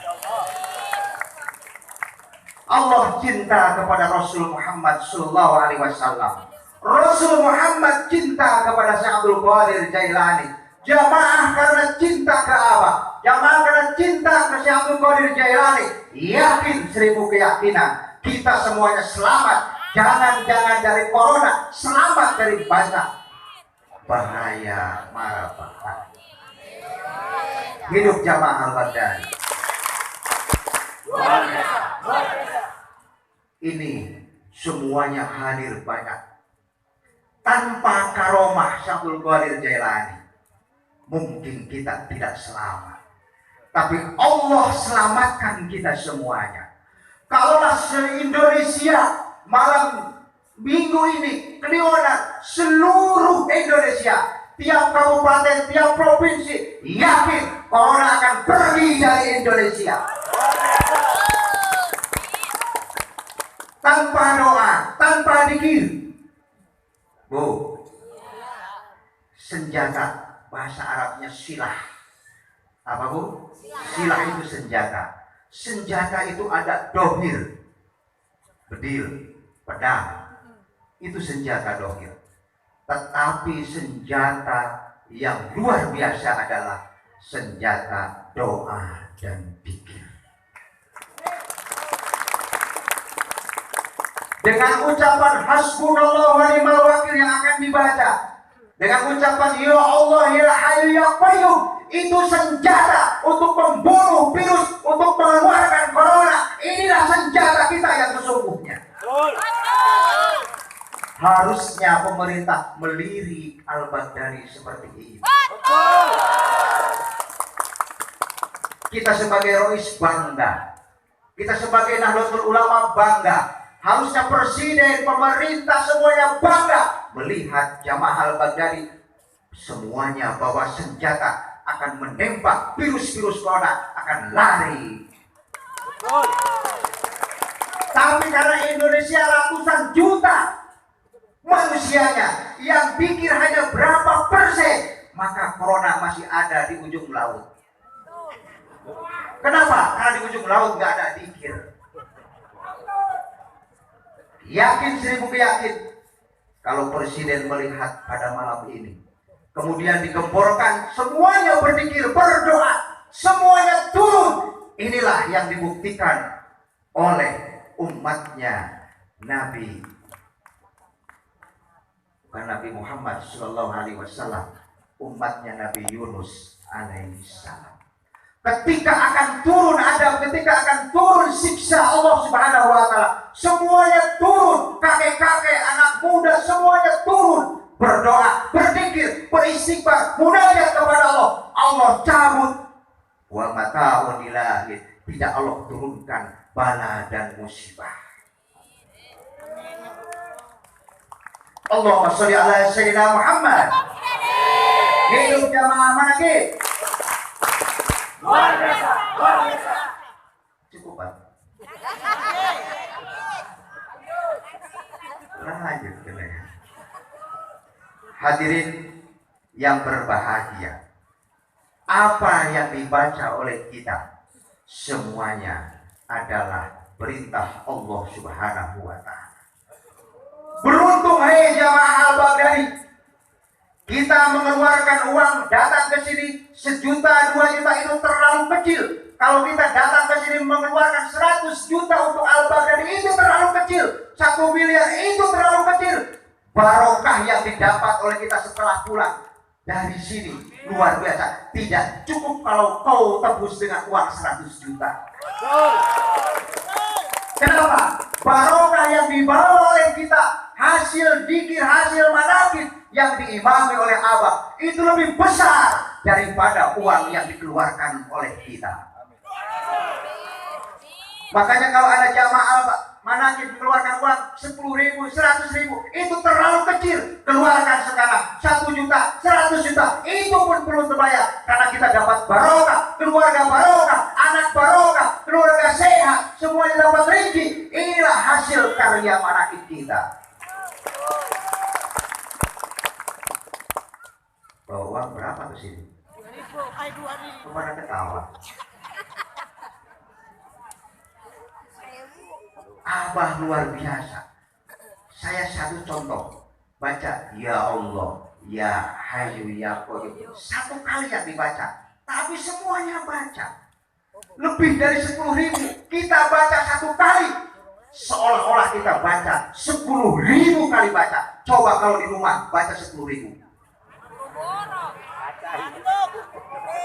Allah cinta kepada Rasul Muhammad Sallallahu Alaihi Wasallam. Rasul Muhammad cinta kepada Syekh Abdul Qadir Jailani. Jamaah karena cinta ke Abah, jamaah karena cinta ke Syekh Abdul Qadir Jailani, yakin 1000 keyakinan kita semuanya selamat. Jangan dari corona, selamat dari banyak bahaya mara bahaya. Hidup jamaah Al-Baghdadi. Ini semuanya hadir banyak. Tanpa karomah Syekh Abdul Qadir Jailani, mungkin kita tidak selamat. Tapi Allah selamatkan kita semuanya. Kalaulah se-Indonesia malam minggu ini kelionan seluruh Indonesia, tiap kabupaten, tiap provinsi, yakin corona akan pergi dari Indonesia. Tanpa doa, tanpa zikir. Bu, senjata bahasa Arabnya silah. Apa bu? Silah itu senjata. Senjata itu ada dohir, bedil, pedang. Itu senjata dohir. Tetapi senjata yang luar biasa adalah senjata doa dan zikir. Dengan ucapan hasbunallah wa ni'mal wakil yang akan dibaca, dengan ucapan ya Allah ya Hayyu ya Qayyum, itu senjata untuk membunuh virus, untuk mengeluarkan corona. Inilah senjata kita yang sesungguhnya. Harusnya pemerintah melirik Al-Baghdadi seperti ini. Kita sebagai Rois bangga, kita sebagai Nahdlatul Ulama bangga. Harusnya presiden, pemerintah semuanya bangga melihat jamaah Al-Baghdadi semuanya bawa senjata akan menembak virus-virus corona, akan lari. Tapi karena Indonesia ratusan juta manusianya yang pikir hanya berapa persen, maka corona masih ada di ujung laut. Kenapa? Karena di ujung laut nggak ada zikir. Yakin 1000 keyakin kalau presiden melihat pada malam ini, kemudian digemborkan, semuanya berzikir, berdoa, semuanya turun. Inilah yang dibuktikan oleh umatnya Nabi, bukan Nabi Muhammad Sallallahu Alaihi Wasallam, umatnya Nabi Yunus alaihi salam. Ketika akan turun adab, ketika akan turun siksa Allah Subhanahu wa taala, semuanya turun, kakek-kakek, anak muda, semuanya turun, berdoa, berzikir, beristighfar, munajat kepada Allah. Allah cabut wa mata'un ilahi, tidak Allah turunkan bala dan musibah. Allahumma sholli ala Sayyidina Muhammad. Hidup jamaah manakib. Luar biasa, luar biasa. Cukup Pak. Lanjut ya. Hadirin yang berbahagia, apa yang dibaca oleh kita semuanya adalah perintah Allah Subhanahu wa Ta'ala. Beruntung hai jamaah Al-Baghdadi, kita mengeluarkan uang datang ke sini 1 juta 2 juta itu terlalu kecil. Kalau kita datang ke sini mengeluarkan 100 juta untuk Al-Baghdadi itu terlalu kecil. 1 miliar itu terlalu kecil. Barokah yang didapat oleh kita setelah pulang dari sini luar biasa. Tidak cukup kalau kau tebus dengan uang 100 juta. Kenapa? Barokah yang dibawa oleh kita, hasil dikir, hasil manakib yang diimami oleh Abah itu lebih besar daripada uang yang dikeluarkan oleh kita. Makanya kalau ada jamaah manakib mengeluarkan uang 10.000, 100.000 itu terlalu kecil. Keluarkan sekarang 1 juta, 100 juta itu pun belum terbayar karena kita dapat barokah, keluarga barokah, anak barokah, keluarga sehat, semuanya dapat rezeki. Inilah hasil karya manakib kita. Bawa uang berapa ke sini? 2.000. Kepada ketawa. Abah luar biasa. Saya satu contoh, baca ya Allah, ya Hayyu ya Qayyum. 1 kali yang dibaca, tapi semuanya baca. Lebih dari 10.000 kita baca 1 kali, seolah-olah kita baca 10.000 kali baca. Coba kalau di rumah baca 10.000.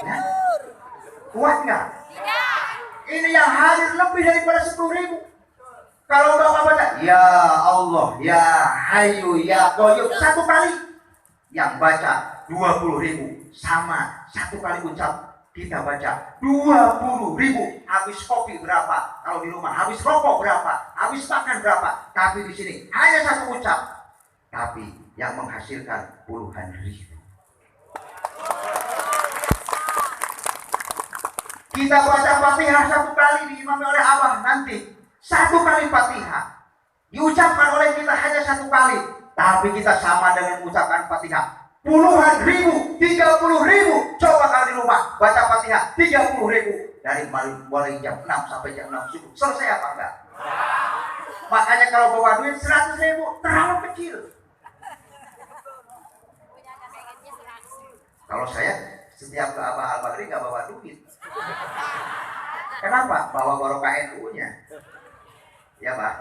Ya? Kuat nggak? Ini yang hadir lebih daripada 10.000. Kalau Bapak baca ya Allah, ya Hayyu ya Qayyum 1 kali, yang baca 20.000 sama 1 kali ucap kita baca 20.000. Habis kopi berapa? Kalau di rumah habis rokok berapa? Habis makan berapa? Tapi di sini hanya 1 ucap, tapi yang menghasilkan puluhan ribu. Kita baca Fatihah 1 kali diimami oleh Abah nanti. 1 kali Fatihah diucapkan oleh kita hanya 1 kali, tapi kita sama dengan ucapan Fatihah puluhan ribu, 30.000. Coba kalau di rumah baca Fatihah 30.000 dari mulai jam 6 sampai jam 6 subuh. Selesai apa enggak? Makanya kalau bawa duit 100.000 terlalu kecil. Kalau saya setiap ke Abah Al-Baghdadi nggak bawa duit. Kenapa? Bawa barokah NU-nya. Ya Pak.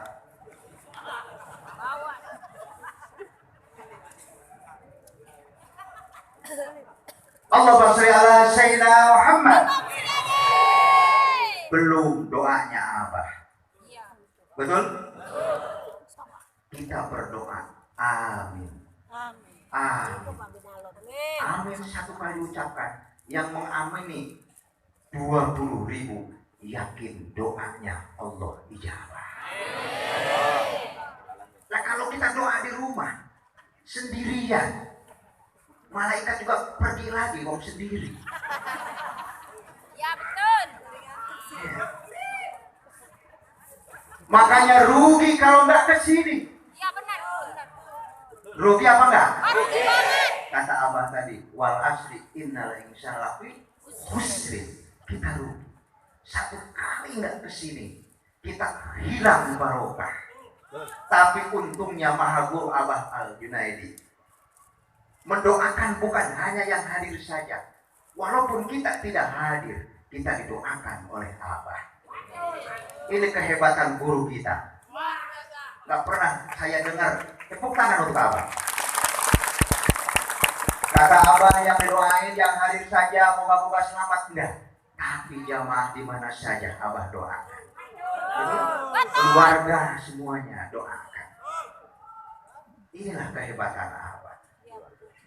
Allahumma sholli ala Sayyidina Muhammad. Belum doanya Abah. Betul? Kita berdoa. Amin. Amin. Amin 1 kali ucapkan. Yang mengamini 20.000, yakin doanya Allah ijabah. Nah kalau kita doa di rumah sendirian, malaikat juga pergi lagi kok sendiri. Ya betul. Ya. Makanya rugi kalau nggak ke sini. Ya benar. Rugi apa enggak? Rugi banget. Kata Abah tadi, wal asri innal insana lafi khusrin. Kita rugi. 1 kali nggak ke sini, kita hilang barokah. Tapi untungnya Maha Guru Abah Al-Junaidi mendoakan bukan hanya yang hadir saja. Walaupun kita tidak hadir, kita didoakan oleh Abah. Ini kehebatan guru kita. Gak pernah saya dengar tepuk tangan untuk Abah. Kata Abah yang didoain yang hadir saja moga-moga selamat, enggak. Tapi jamaah di mana saja Abah doakan. Keluarga semuanya doakan. Inilah kehebatan Abah.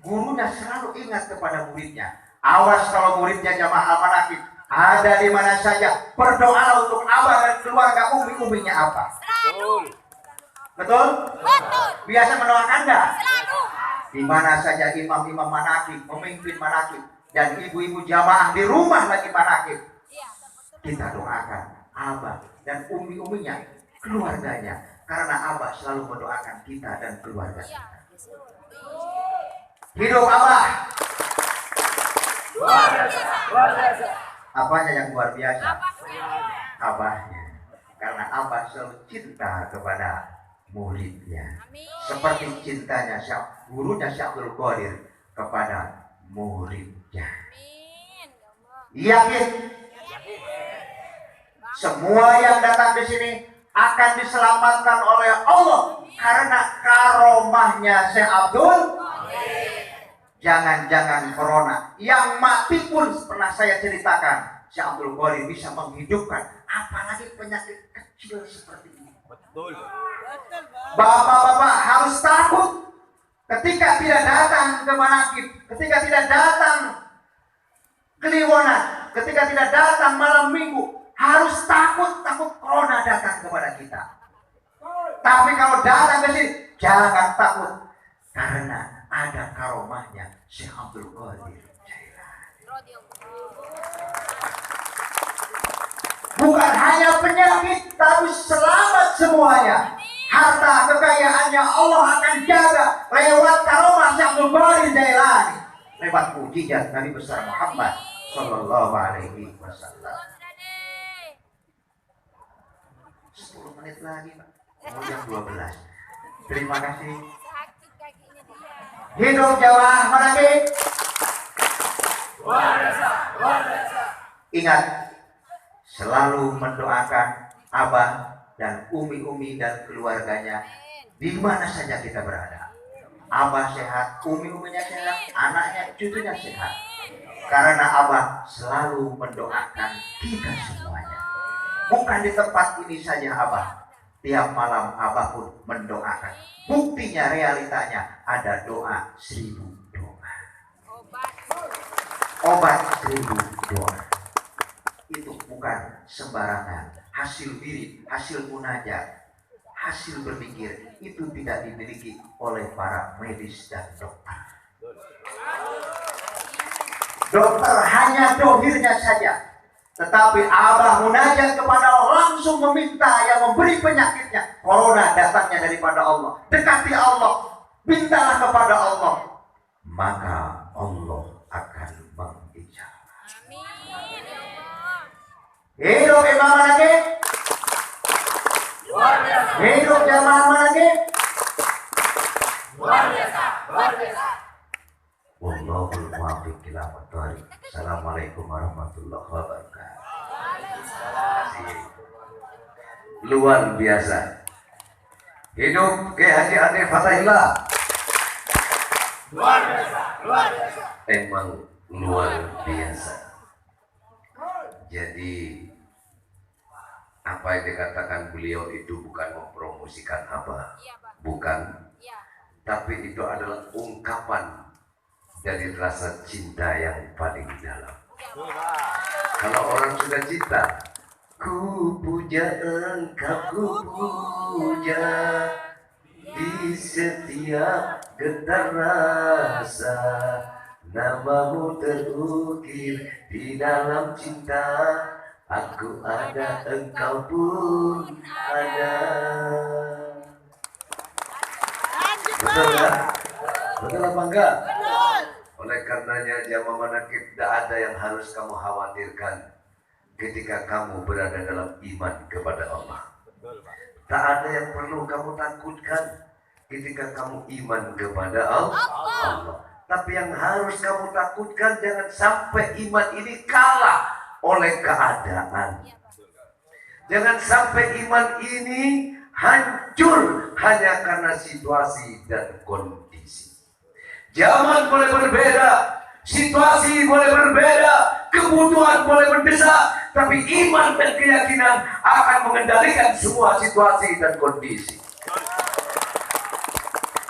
Gurunya selalu ingat kepada muridnya. Awas kalau muridnya jamaah al-manakib ada di mana saja, berdoa untuk Abah dan keluarga umi-uminya Abah. Betul? Betul. Biasa mendoakan enggak? Selalu. Di mana saja imam-imam manakib, pemimpin manakib, dan ibu-ibu jamaah di rumah lagi manakib, Iya. kita doakan abah dan umi-uminya, keluarganya, karena abah selalu mendoakan kita dan keluarga Iya. kita. Hidup abah. Luar biasa. Luar biasa. Apanya yang luar biasa? Apa? Abahnya. Karena abah selalu cinta kepada muridnya. Amin. Seperti cintanya gurunya Syekh Abdul Qadir kepada muridnya. Amin. Yakin Ya Allah. semua yang datang di sini akan diselamatkan oleh Allah karena karomahnya Syekh Abdul. Jangan-jangan corona yang mati pun pernah saya ceritakan, Syekh Abdul Qadir bisa menghidupkan, apalagi penyakit kecil seperti ini. Betul. Bapak-bapak harus takut ketika tidak datang ke manakib, ketika tidak datang ke Liwonan, ketika tidak datang malam minggu, harus takut corona datang kepada kita. Tapi kalau datang ke sini, jangan takut karena ada karomahnya Syekh Abdul Qadir Jailani. Bukan hanya penyakit, tapi selamat semuanya. Harta kekayaannya Allah akan jaga lewat karomah Syekh Abdul Qadir Jailani, lewat mukjizat Nabi besar Muhammad Sallallahu Alaihi Wasallam. 10 menit lagi, Pak. Oh, jam 12. Terima kasih. Sakit kakinya dia. Hidup Jawa Manakib. Luar biasa. Luar biasa. Ingat, selalu mendoakan abah dan umi-umi dan keluarganya di mana saja kita berada. Abah sehat, umi-uminya sehat, anaknya, cucunya sehat. Karena abah selalu mendoakan kita semuanya. Bukan di tempat ini saja abah. Tiap malam abah pun mendoakan. Buktinya, realitanya ada doa 1000 doa. Obat 1000 doa. Itu bukan sembarangan. Hasil wirid, hasil munajat, hasil berpikir itu tidak dimiliki oleh para medis dan dokter. Dokter hanya dohirnya saja. Tetapi abah munajat kepada Allah, langsung meminta yang memberi penyakitnya. Corona datangnya daripada Allah. Dekati Allah, mintalah kepada Allah, maka Allah akan mengijabah. Amin. Ya Allah. Hidup Imam Manakib. Luar biasa. Hidup jamaah Manakib. Luar biasa. Luar biasa. Wallahul muwaffiq ila aqwamit. Assalamualaikum warahmatullahi wabarakatuh. Luar biasa. Hidup Kiai Haji Anif Fatahillah. Luar biasa. Luar biasa. Emang luar biasa. Jadi apa yang dikatakan beliau itu bukan mempromosikan apa, Iya, Pak. bukan, Iya. tapi itu adalah ungkapan dari rasa cinta yang paling dalam. Kalau orang sudah cinta, ku puja engkau, ku puja di setiap getar rasa, namamu terukir di dalam cinta. Aku ada, engkau pun ada. Betul ya? Betul apa enggak? Oleh karenanya jamaah manakib, tidak ada yang harus kamu khawatirkan ketika kamu berada dalam iman kepada Allah. Tak ada yang perlu kamu takutkan ketika kamu iman kepada Allah. Tapi yang harus kamu takutkan, jangan sampai iman ini kalah oleh keadaan. Jangan sampai iman ini hancur hanya karena situasi dan kondisi. Zaman boleh berbeda, situasi boleh berbeda, kebutuhan boleh mendesak, tapi iman dan keyakinan akan mengendalikan semua situasi dan kondisi.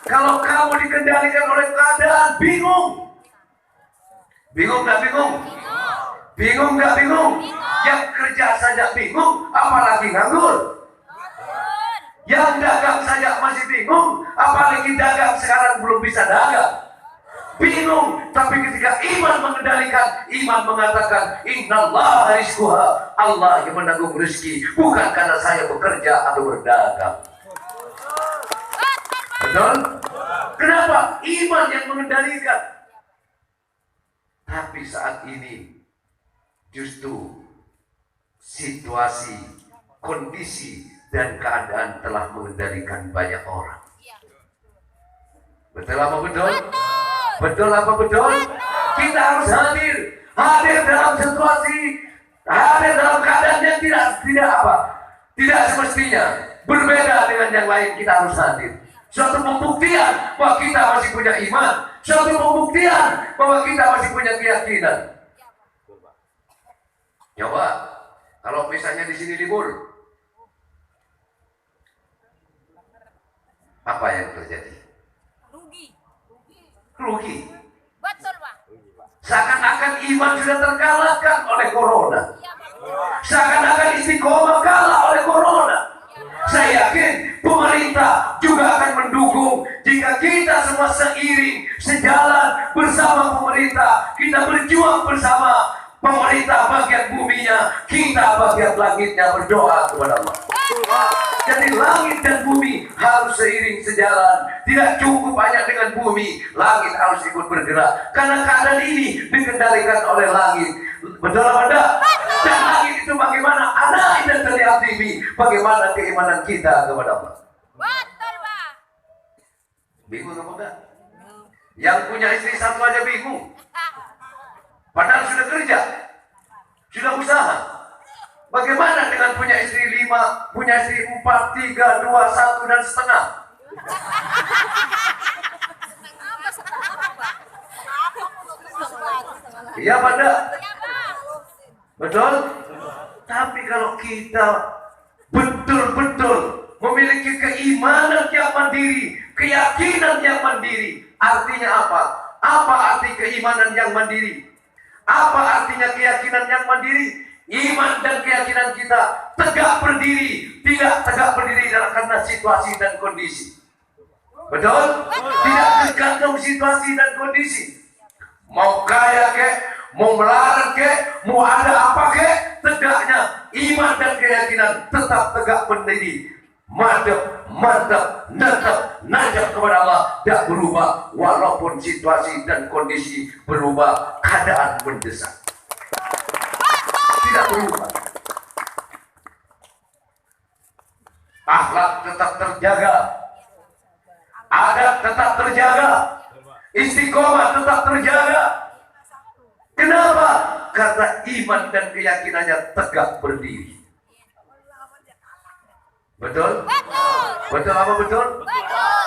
Kalau kamu dikendalikan oleh keadaan, bingung. Bingung nggak bingung? Bingung nggak bingung? Yang kerja saja bingung, apalagi nganggur. Yang dagang saja masih bingung, apalagi dagang sekarang belum bisa dagang. Bingung, tapi ketika iman mengendalikan, iman mengatakan innallaha rizquha, Allah yang menanggung rezeki, bukan karena saya bekerja atau berdagang. Betul? Kenapa? Iman yang mengendalikan. Tapi saat ini justru situasi, kondisi, dan keadaan telah mengendalikan banyak orang. Betul apa betul? Betul apa betul? Kita harus hadir dalam situasi, hadir dalam keadaan yang tidak semestinya, berbeda dengan yang lain. Kita harus hadir. Suatu pembuktian bahwa kita masih punya iman, suatu pembuktian bahwa kita masih punya keyakinan. Coba, kalau misalnya di sini libur, apa yang terjadi? Rugi. Betul, Pak. Seakan-akan iman sudah terkalahkan oleh corona. Seakan-akan istiqomah kalah oleh corona. Saya yakin pemerintah juga akan mendukung jika kita semua seiring, sejalan bersama pemerintah. Kita berjuang bersama pemerintah bagian buminya, kita bagian langitnya, berdoa kepada Allah. Jadi langit dan bumi harus seiring sejalan. Tidak cukup hanya dengan bumi, langit harus ikut bergerak. Karena keadaan ini dikendalikan oleh langit. Betul apa enggak? Dan langit itu bagaimana? Ada dan terlihat TV. Bagaimana keimanan kita kepada Allah? Betul, Pak. Bingung apa enggak? Yang punya istri satu aja bingung. Padahal sudah kerja, sudah usaha. Bagaimana dengan punya istri 5, punya istri 4, 3, 2, 1 dan setengah? Iya pada? Betul? Tapi kalau kita betul-betul memiliki keimanan yang mandiri, keyakinan yang mandiri, artinya apa? Apa arti keimanan yang mandiri? Apa artinya keyakinan yang mandiri? Iman dan keyakinan kita tegak berdiri, tidak tegak berdiri karena situasi dan kondisi. Betul? Tidak tergantung situasi dan kondisi. Mau kaya kek, mau melarat kek, mau ada apa kek, tegaknya iman dan keyakinan tetap tegak berdiri. Mantap, najab kepada Allah, tidak berubah walaupun situasi dan kondisi berubah, keadaan mendesak. Tidak berubah. Akhlak tetap terjaga, adat tetap terjaga, istiqomah tetap terjaga. Kenapa? Karena iman dan keyakinannya tegak berdiri. Betul? Betul. Betul apa betul? Betul.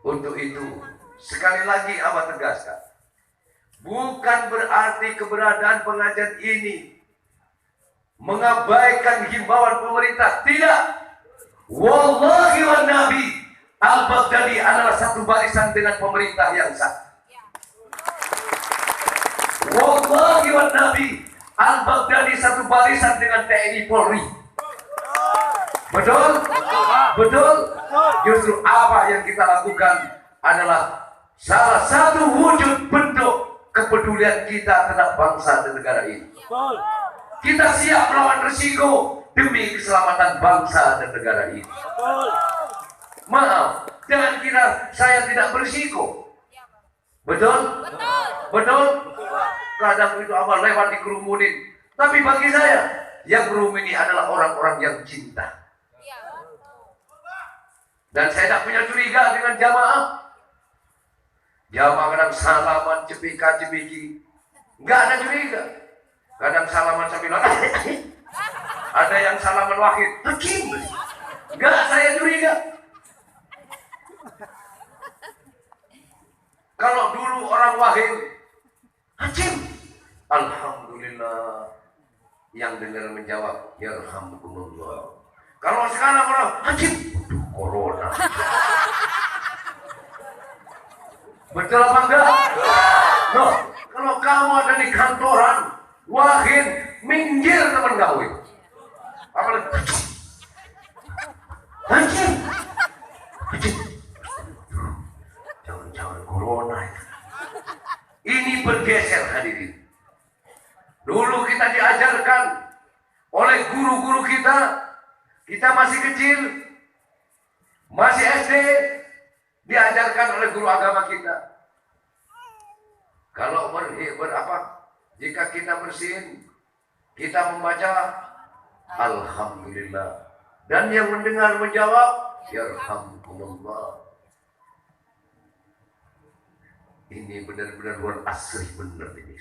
Untuk itu, sekali lagi Abah tegaskan, bukan berarti keberadaan pengajian ini mengabaikan himbauan pemerintah. Tidak. Wallahi wa Nabi, Al-Baghdadi adalah satu barisan dengan pemerintah yang sah. Wallahi wa Nabi, Al-Baghdadi satu barisan dengan TNI Polri. Betul? Betul? Justru apa yang kita lakukan adalah salah satu wujud bentuk kepedulian kita terhadap bangsa dan negara ini. Kita siap melawan risiko demi keselamatan bangsa dan negara ini. Maaf, jangan kira saya tidak berisiko. Betul? Betul? Kadang itu Abah lewat dikerumunin. Tapi bagi saya, yang kerumuni adalah orang-orang yang cinta. Dan saya tidak punya curiga dengan jamaah. Jamaah kadang salaman, cepika-cepiki. Enggak ada curiga. Kadang salaman sambil ada yang salaman wahid. Hakim. Enggak, saya curiga. Kalau dulu orang wahid, Hakim. Alhamdulillah. Yang dengar menjawab, yarhamukumullah. Kalau sekarang orang Hakim, corona. Betul apa enggak? No, kalau kamu ada di kantoran, wahid, minggir teman kamu. Apalagi anjing. Jangan-jangan corona. Ini bergeser hadirin. Dulu kita diajarkan oleh guru-guru kita masih kecil, masih SD, diajarkan oleh guru agama kita. Kalau jika kita bersin, kita membaca Alhamdulillah. Dan yang mendengar menjawab, Yarhamkumullah. Ini benar-benar luar asli benar ini.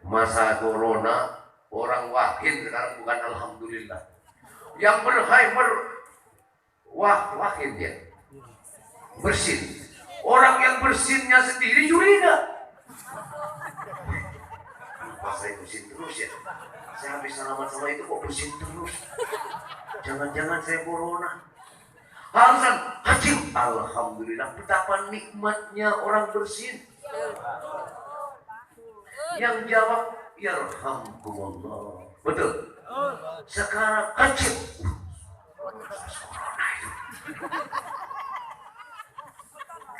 Masa corona, orang wahid sekarang bukan Alhamdulillah. Yang wahid dia. Bersin. Orang yang bersinnya sendiri curiga. Kenapa saya bersin terus ya? Saya habis salaman sama itu kok bersin terus? Jangan-jangan saya corona. Harusan hajim. Alhamdulillah, betapa nikmatnya orang bersin. Yang jawab Yarhamkumullah. Betul. Sekarang hajim.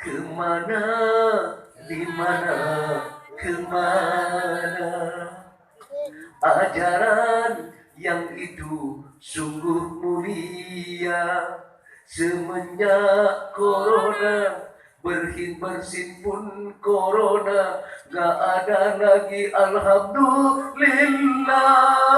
Kemana, dimana, kemana ajaran yang itu sungguh mulia. Semenjak corona bersin pun corona, gak ada lagi alhamdulillah.